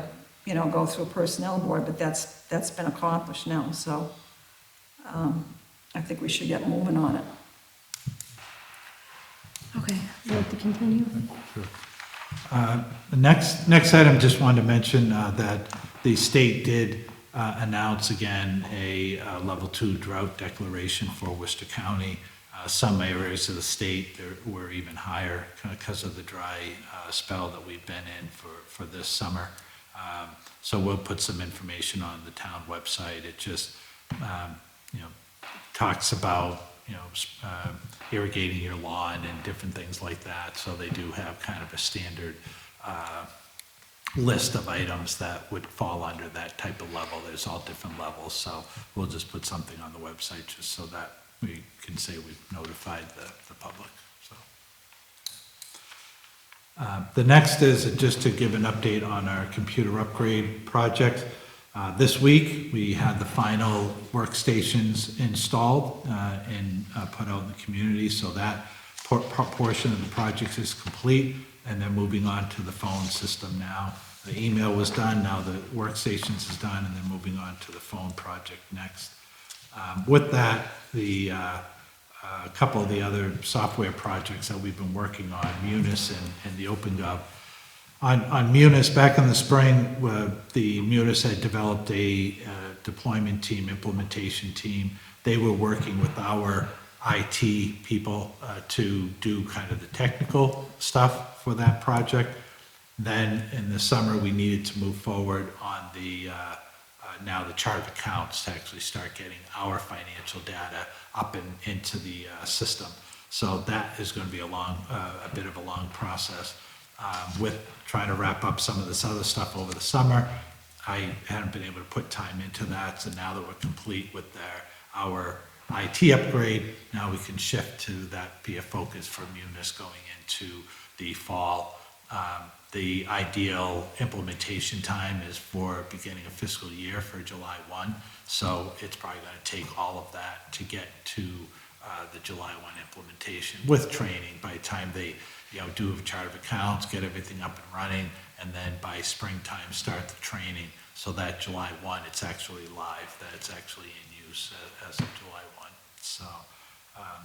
go through a personnel board, but that's been accomplished now, so I think we should get moving on it. Okay, would you like to continue? The next item, just wanted to mention that the state did announce again a level 2 drought declaration for Worcester County. Some areas of the state were even higher because of the dry spell that we've been in for this summer. So we'll put some information on the town website. It just, talks about, irrigating your lawn and different things like that. So they do have kind of a standard list of items that would fall under that type of level. There's all different levels, so we'll just put something on the website just so that we can say we've notified the public, so. The next is just to give an update on our computer upgrade project. This week, we had the final workstations installed and put out in the community, so that portion of the project is complete, and they're moving on to the phone system now. The email was done, now the workstations is done, and they're moving on to the phone project next. With that, a couple of the other software projects that we've been working on, Munis and the OpenGov. On Munis, back in the spring, the Munis had developed a deployment team, implementation team. They were working with our IT people to do kind of the technical stuff for that project. Then in the summer, we needed to move forward on now the chart of accounts to actually start getting our financial data up and into the system. So that is going to be a bit of a long process. With trying to wrap up some of this other stuff over the summer, I hadn't been able to put time into that. So now that we're complete with our IT upgrade. Now we can shift to that be a focus for Munis going into the fall. The ideal implementation time is for beginning of fiscal year for July 1. So it's probably going to take all of that to get to the July 1 implementation with training by the time they, do a chart of accounts, get everything up and running, and then by springtime start the training so that July 1 it's actually live, that it's actually in use as of July 1.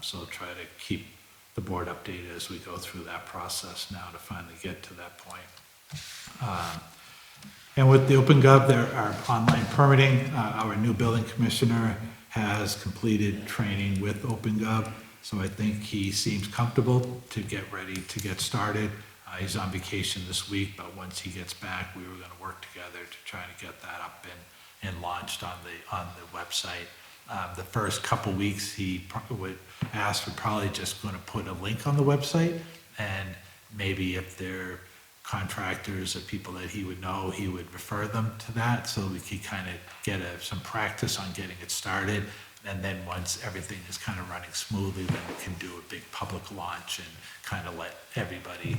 So try to keep the board updated as we go through that process now to finally get to that point. And with the OpenGov, there are online permitting. Our new building commissioner has completed training with OpenGov, so I think he seems comfortable to get ready to get started. He's on vacation this week, but once he gets back, we were going to work together to try to get that up and launched on the website. The first couple weeks, he would probably just going to put a link on the website, and maybe if they're contractors or people that he would know, he would refer them to that, so we could kind of get some practice on getting it started. And then once everything is kind of running smoothly, then we can do a big public launch and kind of let everybody,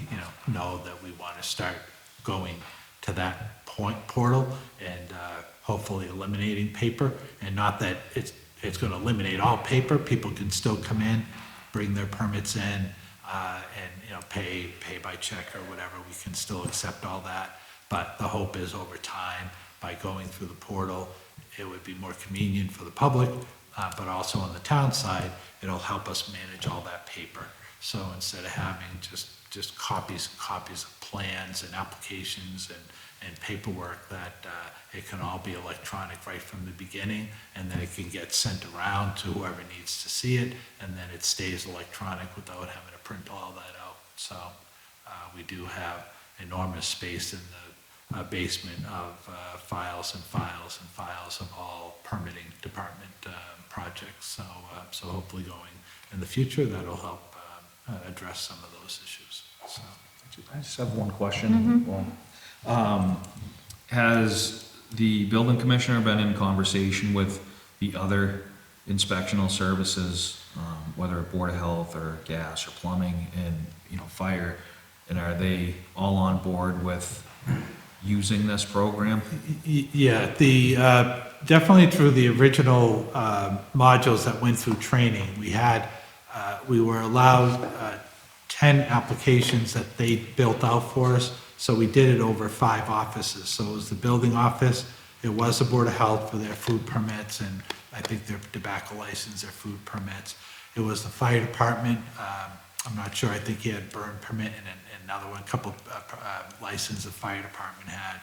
know that we want to start going to that portal and hopefully eliminating paper. And not that it's going to eliminate all paper. People can still come in, bring their permits in, and pay by check or whatever. We can still accept all that. But the hope is over time, by going through the portal, it would be more convenient for the public, but also on the town side, it'll help us manage all that paper. So instead of having just copies and copies of plans and applications and paperwork, that it can all be electronic right from the beginning, and then it can get sent around to whoever needs to see it, and then it stays electronic without having to print all that out. So we do have enormous space in the basement of files and files and files of all permitting department projects. So hopefully going in the future, that'll help address some of those issues. So. I just have one question. Well, has the building commissioner been in conversation with the other inspectional services, whether Board of Health or gas or plumbing and, fire, and are they all on board with using this program? Yeah, definitely through the original modules that went through training, we were allowed 10 applications that they built out for us. So we did it over 5 offices. So it was the building office, it was the Board of Health for their food permits, and I think their tobacco license, their food permits. It was the fire department, I'm not sure, I think he had burn permit and another one, a couple license the fire department had.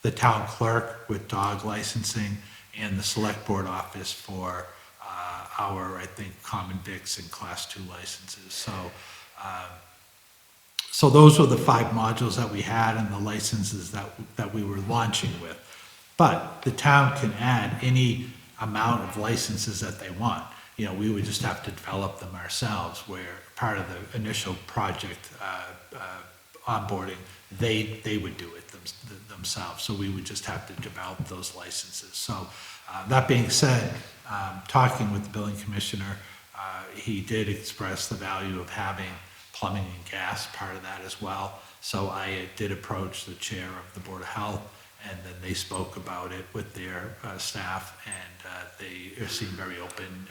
The town clerk with dog licensing, and the select board office for our, I think, common vics and class 2 licenses. So those were the 5 modules that we had and the licenses that we were launching with. But the town can add any amount of licenses that they want. We would just have to develop them ourselves, where part of the initial project onboarding, they would do it themselves. So we would just have to develop those licenses. So that being said, talking with the building commissioner, he did express the value of having plumbing and gas part of that as well. So I did approach the chair of the Board of Health, and then they spoke about it with their staff, and they seemed very open and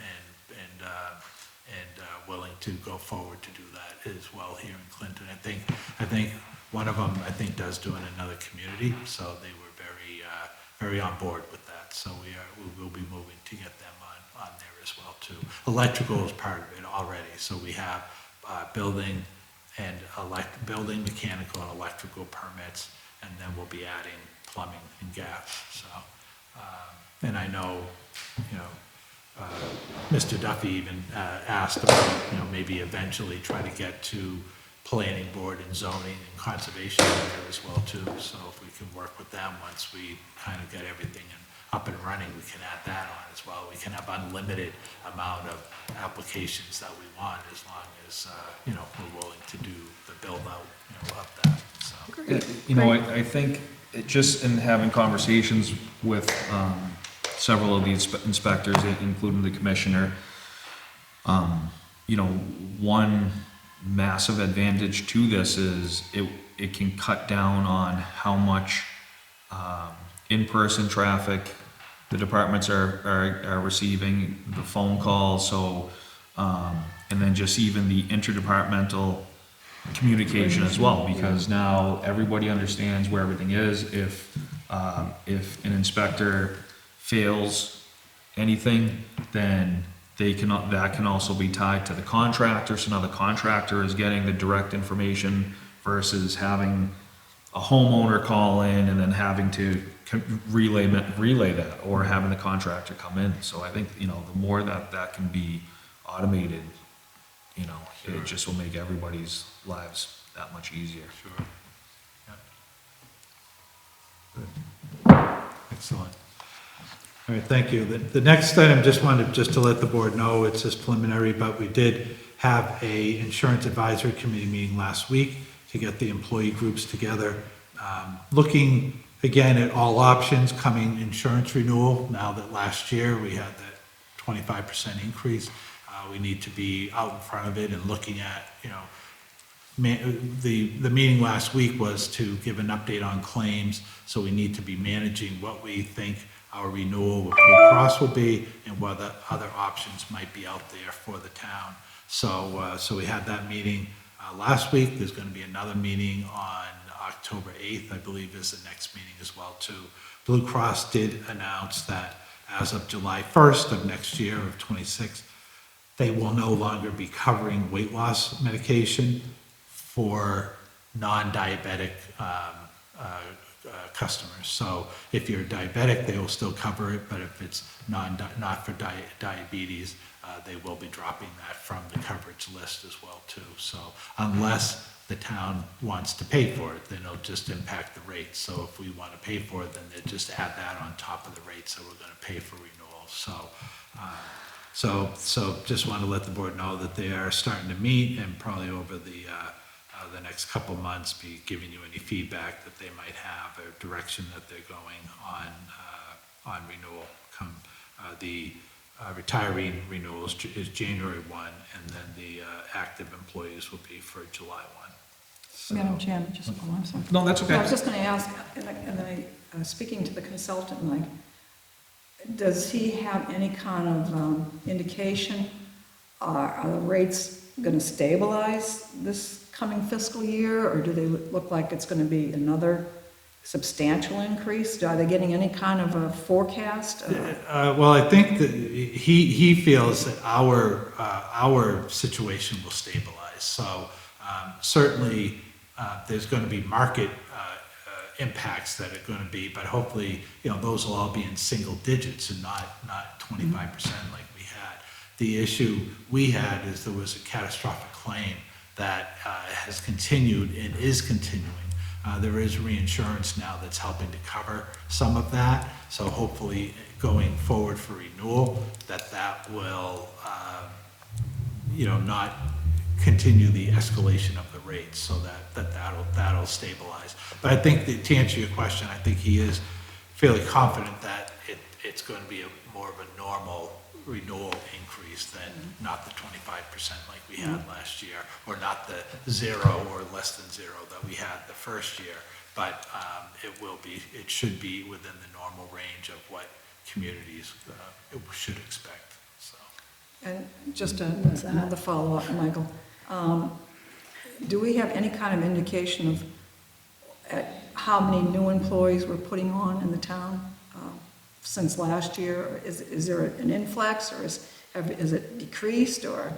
willing to go forward to do that as well here in Clinton. I think one of them, does do it in another community, so they were very on board with that. So we will be moving to get them on there as well too. Electrical is part of it already, so we have building, mechanical, and electrical permits, and then we'll be adding plumbing and gas. So, and I know, Mr. Duffy even asked about, maybe eventually try to get to planning board and zoning and conservation there as well too. So if we can work with them, once we kind of get everything up and running, we can add that on as well. We can have unlimited amount of applications that we want, as long as, we're willing to do the build out, of that. So. I think just in having conversations with several of the inspectors, including the commissioner, You know, one massive advantage to this is it can cut down on how much in-person traffic the departments are receiving, the phone calls, so, and then just even the interdepartmental communication as well, because now everybody understands where everything is. If an inspector fails anything, then that can also be tied to the contractor, so now the contractor is getting the direct information versus having a homeowner call in and then having to relay that, or having the contractor come in. So I think, you know, the more that can be automated, you know, it just will make everybody's lives that much easier. Sure. Yeah. Good. Excellent. All right, thank you. The next item, just wanted to let the board know, it's just preliminary, but we did have a insurance advisory committee meeting last week to get the employee groups together, looking again at all options coming insurance renewal. Now that last year we had that 25% increase, we need to be out in front of it and looking at, you know, the meeting last week was to give an update on claims, so we need to be managing what we think our renewal with Blue Cross will be and what other options might be out there for the town. So we had that meeting last week. There's going to be another meeting on October 8th, I believe, is the next meeting as well too. Blue Cross did announce that as of July 1st of next year of 26, they will no longer be covering weight loss medication for non-diabetic customers. So if you're diabetic, they will still cover it, but if it's not for diabetes, they will be dropping that from the coverage list as well too. So unless the town wants to pay for it, then it'll just impact the rates. So if we want to pay for it, then they just add that on top of the rates that we're going to pay for renewal. So just want to let the board know that they are starting to meet, and probably over the next couple months be giving you any feedback that they might have or direction that they're going on renewal. Come the retiree renewals is January 1, and then the active employees will be for July 1. So, Madam Chairman, just one second. No, that's okay. I was just going to ask, speaking to the consultant, Mike, does he have any kind of indication, are the rates going to stabilize this coming fiscal year, or do they look like it's going to be another substantial increase? Are they getting any kind of a forecast? well, I think that he feels that our situation will stabilize. So certainly there's going to be market impacts that are going to be, but hopefully, you know, those will all be in single digits and not 25% like we had. The issue we had is there was a catastrophic claim that has continued and is continuing. There is reinsurance now that's helping to cover some of that. So hopefully going forward for renewal, that will, not continue the escalation of the rates, so that'll stabilize. But I think that, to answer your question, I think he is fairly confident that it's going to be more of a normal renewal increase than not the 25% like we had last year, or not the 0 or less than 0 that we had the first year. But it should be within the normal range of what communities should expect. So. And just another follow-up, Michael. Do we have any kind of indication of how many new employees we're putting on in the town since last year? Is there an influx, or is it decreased, or?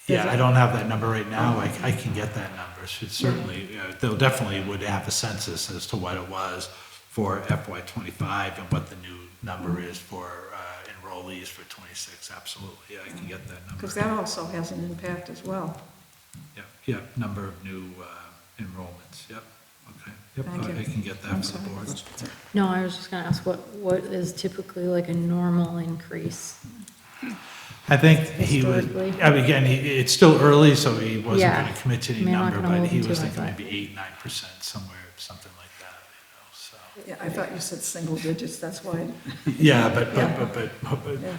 Yeah, I don't have that number right now. I can get that number. Should certainly, they'll definitely would have a census as to what it was for FY25 and what the new number is for enrollees for 26. Absolutely, yeah, I can get that number. Because that also has an impact as well. Yeah, number of new enrollments. Yep. Okay. Yep. Thank you. I can get that I'm for the sorry. board. No, I was just gonna ask what is typically like a normal increase? I think he would, Historically. I mean, again, it's still early, so he wasn't Yeah. going to commit to any I mean, I'm not number, gonna but hold he him to was it, thinking but- maybe 8-9%, somewhere, something like that. so. Yeah, I thought you said single digits, that's why. Yeah, but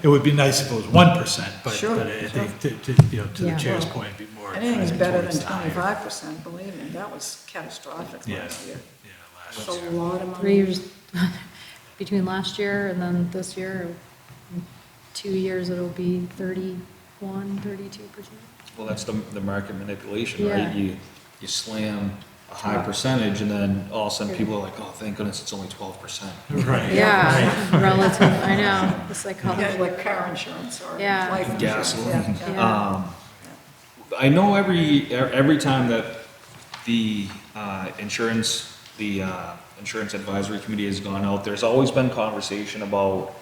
it would be nice if it was 1%, but Sure, I think, to the Yeah. chair's point, it'd be more. Anything's trending better towards than the higher. 25%, believe me, that was catastrophic Yeah, last year. yeah, That's last a year. lot of 3 money. years, between last year and then this year, 2 years, it'll be 31, 32%. Well, that's the market manipulation, Yeah. right? You slam a high percentage and then all of a sudden people are like, oh, thank goodness it's only 12%. Right. Yeah, relative, I know, the Yeah, psychology. like car insurance or Yeah. life insurance. Gasoline. Yeah. I know every time that the insurance advisory committee has gone out, there's always been conversation about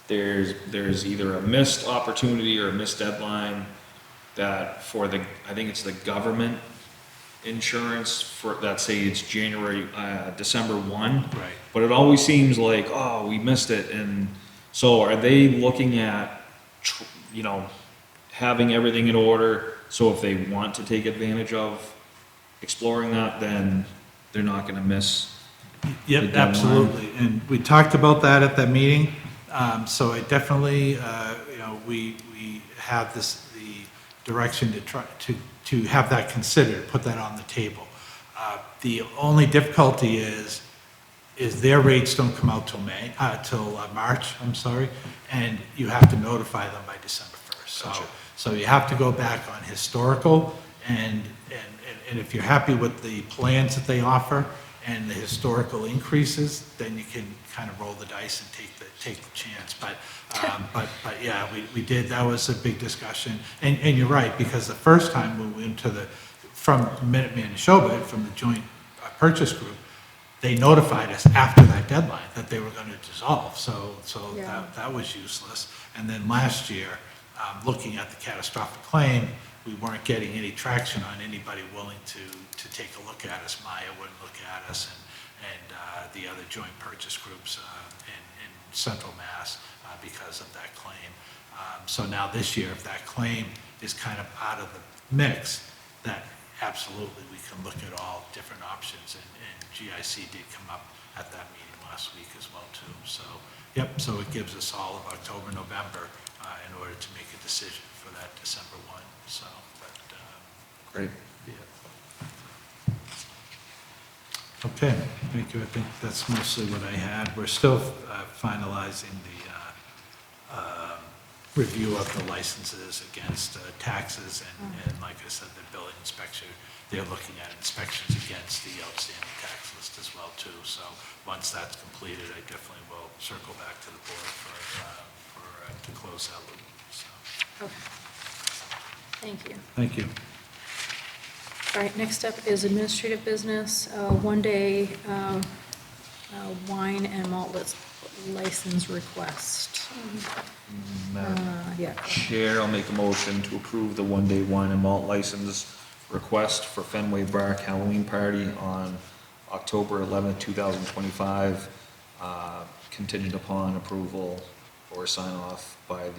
there's either a missed opportunity or a missed deadline that for I think it's the government insurance for, that say it's December 1. Right. But it always seems like, oh, we missed it. And so are they looking at, having everything in order? So if they want to take advantage of exploring that, then they're not gonna miss. the Yep, deadline. absolutely, and we talked about that at that meeting, so I definitely, we have the direction to try, to have that considered, put that on the table. The only difficulty is their rates don't come out till March, I'm sorry, and you have to notify them by December 1st. Gotcha. So you have to go back on historical, and if you're happy with the plans that they offer and the historical increases, then you can kind of roll the dice and take the chance. But yeah, we did, that was a big discussion. And you're right, because the first time we went from Minuteman and Showbit, from the joint purchase group, they notified us after that deadline that they were going to dissolve, so Yeah. that was useless. And then last year, looking at the catastrophic claim, we weren't getting any traction on anybody willing to take a look at us. Maya wouldn't look at us, and the other joint purchase groups in Central Mass because of that claim. So now this year, if that claim is kind of out of the mix, that absolutely we can look at all different options, and GIC did come up at that meeting last week as well too. So, yep, so it gives us all of October, November in order to make a decision for that December 1, so, but, Great. yeah. Okay, thank you. I think that's mostly what I had. We're still finalizing the review of the licenses against taxes, and like I said, the building inspection, they're looking at inspections against the outstanding tax list as well too. So once that's completed, I definitely will circle back to the board to close that loop, so. Okay. Thank you. Thank you. All right, next up is administrative business, one-day wine and malt license request. Yeah. Chair, I'll make a motion to approve the one-day wine and malt license request for Fenway Bark Halloween Party on October 11th, 2025, contingent upon approval or sign-off by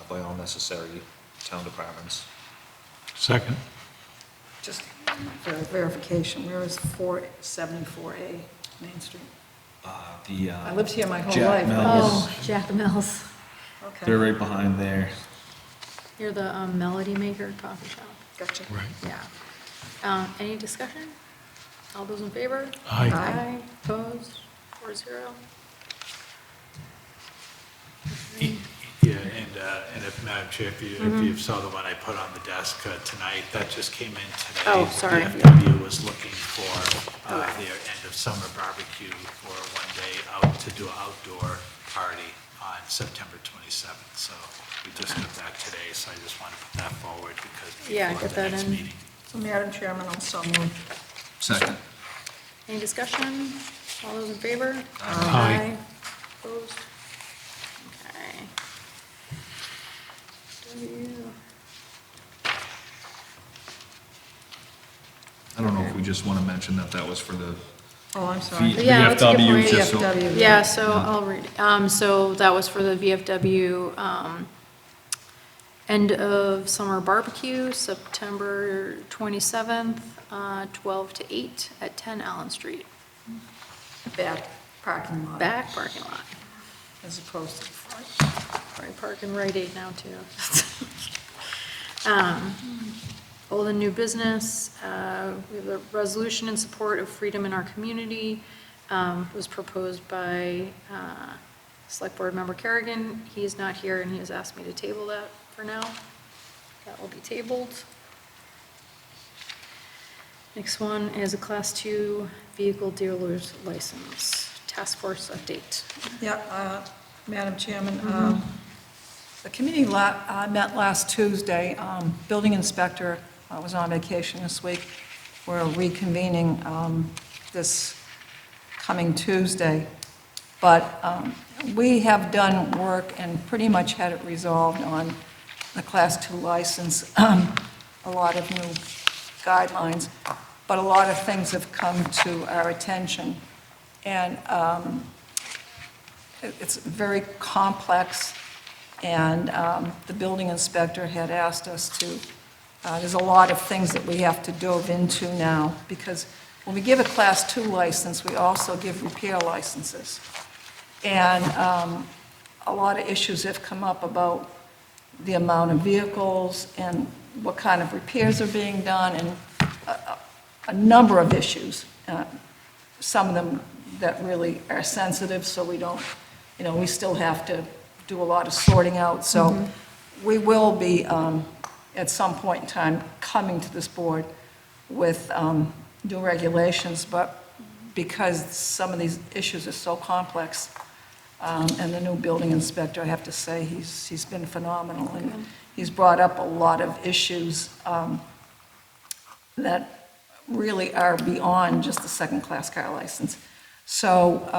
by all necessary town departments. Second. Just for verification, where is 474A Main Street? I lived here my whole Jack life. Mills. Oh, Jack Mills. They're Okay, right behind there. You're the Melody Maker coffee shop. gotcha. Right. Yeah. Any discussion? All those in favor? Aye. Aye. Opposed? 4-0. Yeah, and if, Madam Chair, if you saw the one I put on the desk tonight, that just came in today. Oh, sorry. VFW was looking for their end of summer barbecue for one day out to do an outdoor party on September 27th. So we just got that today, so I just want to put that forward because Yeah, before get the that next in. meeting. So Madam Chairman, also move. Second. Any discussion? All those in favor? Aye. Opposed? Okay. I don't know if we just want to mention that was for the Oh, I'm sorry. Yeah, that's a good VFW, point. just so. VFW. Yeah, so I'll read. So that was for the VFW, end of summer barbecue, September 27th, 12 to 8 at 10 Allen Street. back parking lot Back parking lot. as opposed to the front. Probably parking Rite Aid now too. Old and new business, we have a resolution in support of freedom in our community. It was proposed by Select Board Member Kerrigan. He is not here and he has asked me to table that for now. That will be tabled. Next one is a Class 2 vehicle dealer's license. Task force update. Yeah, Madam Chairman, the committee met last Tuesday. Building inspector was on vacation this week. We're reconvening this coming Tuesday. But we have done work and pretty much had it resolved on the Class 2 license. A lot of new guidelines, but a lot of things have come to our attention. And it's very complex, and the building inspector had asked us to, there's a lot of things that we have to dove into now, because when we give a Class 2 license, we also give repair licenses. And a lot of issues have come up about the amount of vehicles and what kind of repairs are being done, and a number of issues. Some of them that really are sensitive, so we don't, we still have to do a lot of sorting out. So we will be, at some point in time, coming to this board with new regulations, but because some of these issues are so complex, and the new building inspector, I have to say, he's been phenomenal, and he's brought up a lot of issues that really are beyond just the second-class car license. So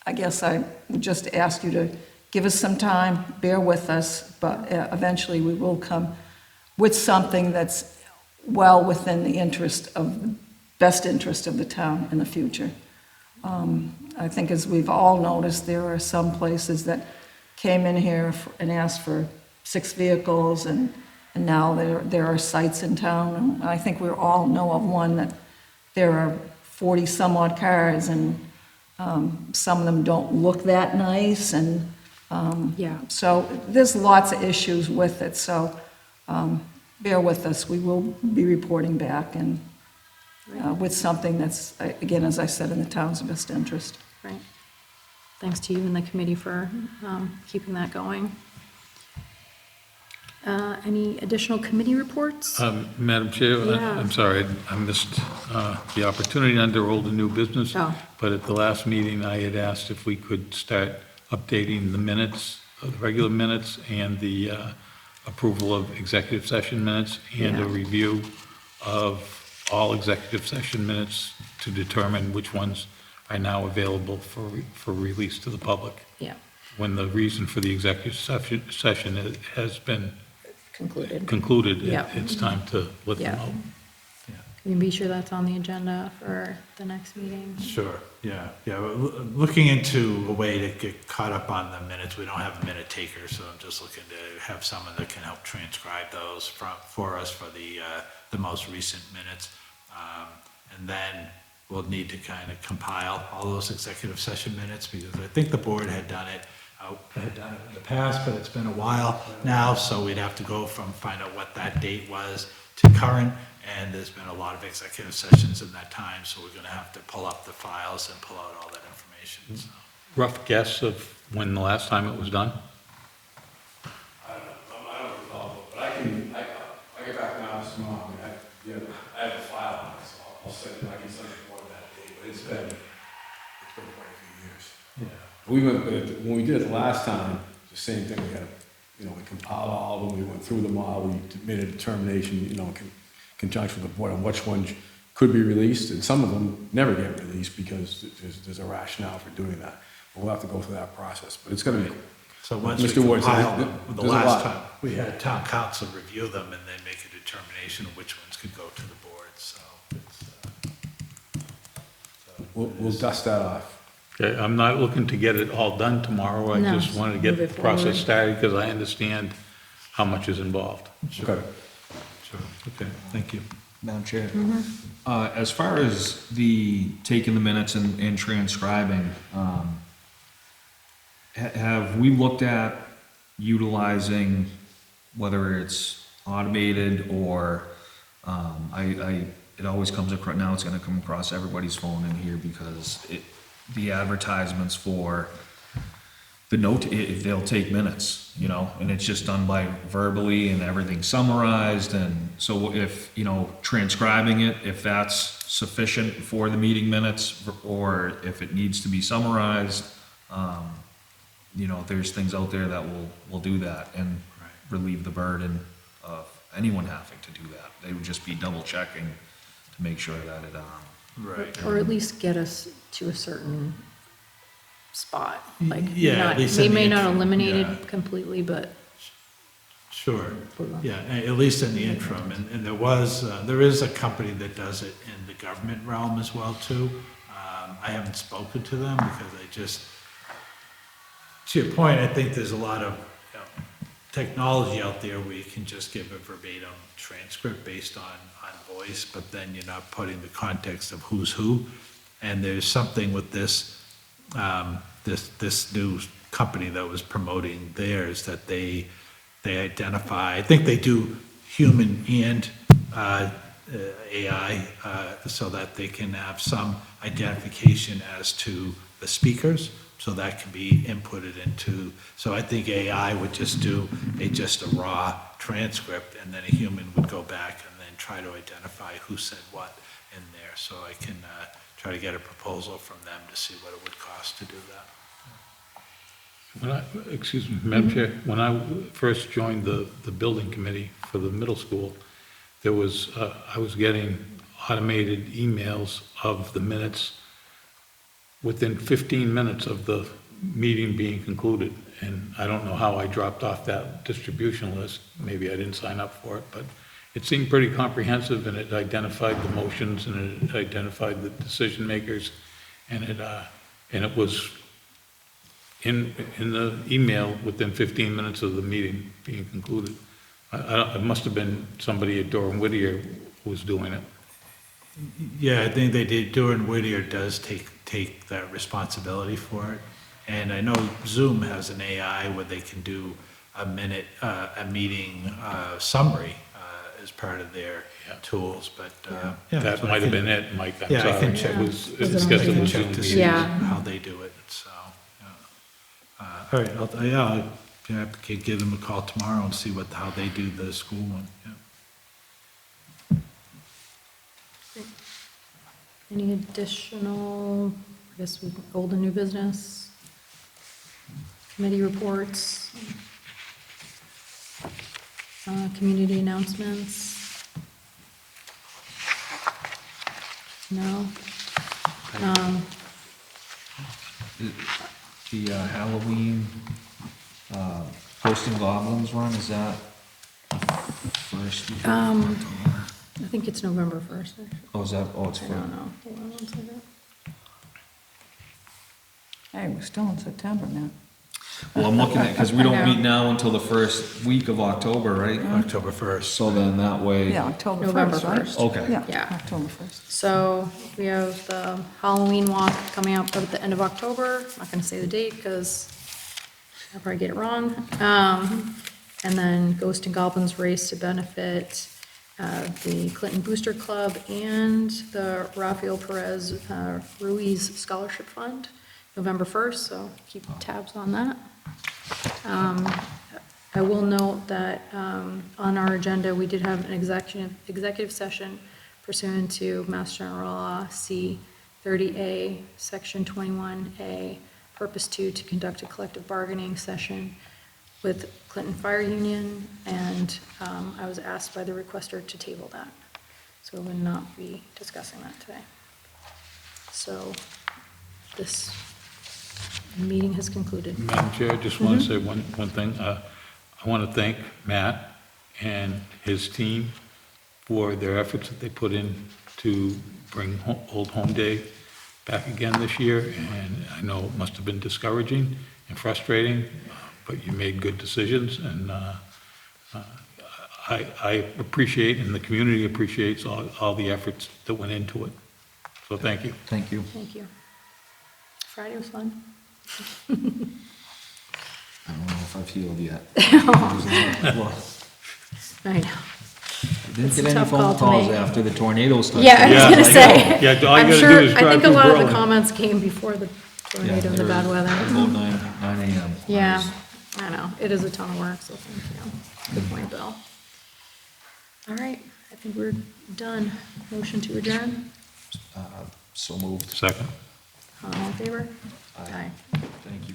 I guess I would just ask you to give us some time, bear with us, but eventually we will come with something that's well within the best interest of the town in the future. I think, as we've all noticed, there are some places that came in here and asked for 6 vehicles, and now there are sites in town, and I think we all know of one that there are 40-some-odd cars, and some of them don't look that nice, and Yeah. so there's lots of issues with it, so bear with us. We will be reporting back, and with something that's, again, as I said, in the town's best interest. Right. Thanks to you and the committee for keeping that going. Any additional committee reports? Madam Chair, Yeah. I'm sorry, I missed the opportunity under old and new business. Oh. But at the last meeting, I had asked if we could start updating the minutes, the regular minutes, and the approval of executive session minutes, and a Yeah. review of all executive session minutes to determine which ones are now available for release to the public. Yeah, When the reason for the executive session has been concluded. concluded, Yeah. it's time to let them Yeah. out. Can you be sure that's on the agenda for the next meeting? Sure, yeah. Looking into a way to get caught up on the minutes. We don't have a minute taker, so I'm just looking to have someone that can help transcribe those for us for the most recent minutes. And then we'll need to kind of compile all those executive session minutes, because I think the board had done it in the past, but it's been a while now, so we'd have to go find out what that date was to current, and there's been a lot of executive sessions in that time, so we're gonna have to pull up the files and pull out all that information, so. Rough guess of when the last time it was done? I don't recall, but I get back now this morning, I have a file on it, so I'll send it, I can send it more that day, but it's been quite a few years. Yeah. When we did it the last time, it's the same thing, we had, we compiled all of them, we went through them all, we made a determination, in conjunction with the board on which ones could be released, and some of them never get released because there's a rationale for doing that. But we'll have to go through that process, but it's gonna be. So once we Mr. Woods, compile them, the there's a last lot. time, we had town council review them and then make a determination of which ones could go to the board, so it's. We'll dust that off. Okay, I'm not looking to get it all done tomorrow, I No, just wanted to get move the it process forward. started, because I understand how much is involved. Okay. Sure, okay, thank you. Madam Chair, As far as the taking the minutes and transcribing, have we looked at utilizing whether it's automated or, it always comes across, now it's gonna come across everybody's phone in here because the advertisements for the note, they'll take minutes, you know, and it's just done by verbally and everything summarized. And so if, you know, transcribing it, if that's sufficient for the meeting minutes, or if it needs to be summarized, you know, there's things out there that will do that and relieve the burden of anyone having to do that. They would just be double checking to make sure that it, Right. Or at least get us to a certain spot, like, Yeah, not, at least they in the may not interim, eliminate yeah. it completely, but. Sure, yeah, at least in the interim, and there is a company that does it in the government realm as well, too. I haven't spoken to them because to your point, I think there's a lot of technology out there where you can just give a verbatim transcript based on voice, but then you're not putting the context of who's who. And there's something with this new company that was promoting theirs, that they identify, I think they do human and AI, so that they can have some identification as to the speakers, so that can be inputted into, so I think AI would just do just a raw transcript, and then a human would go back and then try to identify who said what in there, so I can try to get a proposal from them to see what it would cost to do that. Excuse me, Madam Chair, when I first joined the building committee for the middle school, there was, I was getting automated emails of the minutes within 15 minutes of the meeting being concluded. And I don't know how I dropped off that distribution list. Maybe I didn't sign up for it, but it seemed pretty comprehensive, and it identified the motions, and it identified the decision makers, and it was in the email within 15 minutes of the meeting being concluded. It must have been somebody at Durham Whittier who was doing it. Yeah, I think they did, Durham Whittier does take that responsibility for it. And I know Zoom has an AI where they can do a meeting summary as part of their tools, but, yeah. That so I might have can- been it, Mike, I'm Yeah, I sorry. can check. It was, Was it it's on because I it can was check Zoom to meeting. see Yeah. how they do it, so, all right, I could give them a call tomorrow and see how they do the school one, yeah. Any additional, I guess, old and new business? Committee reports? Community announcements? No? the Halloween, Posting Goblins run, is that first? week of October? I think it's November 1st, actually. Oh, is that, oh, it's I for, don't know. Hold on one second. Hey, we're still in September now. well, I'm looking at, because we I don't know. meet now until the first week of October, right? October 1st. So then that way. Yeah, October November 1st, right? 1st. Okay. Yeah, Yeah. October 1st. So we have the Halloween walk coming up at the end of October. I'm not gonna say the date because I'll probably get it wrong. And then Ghost and Goblins Race to benefit the Clinton Booster Club and the Rafael Perez Ruiz Scholarship Fund, November 1st, so keep tabs on that. I will note that on our agenda, we did have an executive session pursuant to Mass General Law C 30A, Section 21A, Purpose 2, to conduct a collective bargaining session with Clinton Fire Union, and I was asked by the requester to table that. So we will not be discussing that today. So this meeting has concluded. Madam Chair, I just want to say one thing. I want to thank Matt and his team for their efforts that they put in to bring Old Home Day back again this year. And I know it must have been discouraging and frustrating, but you made good decisions. And I appreciate, and the community appreciates all the efforts that went into it. So thank you. Thank you. Thank you. Friday was fun. I don't know if I've healed yet. I know. Didn't It's a get any tough call phone to calls make. after the tornado started. Yeah, I was Yeah, gonna I know. say. Yeah, all you I'm gotta sure, do is I drive think a through lot of the Berlin. comments came before the tornado and the bad weather. About 9 AM. Yeah, I know, it is a ton of work, so thank you. Good point, Bill. All right, I think we're done. Motion to adjourn, So moved. Second. all in favor? Aye. Aye. Thank you.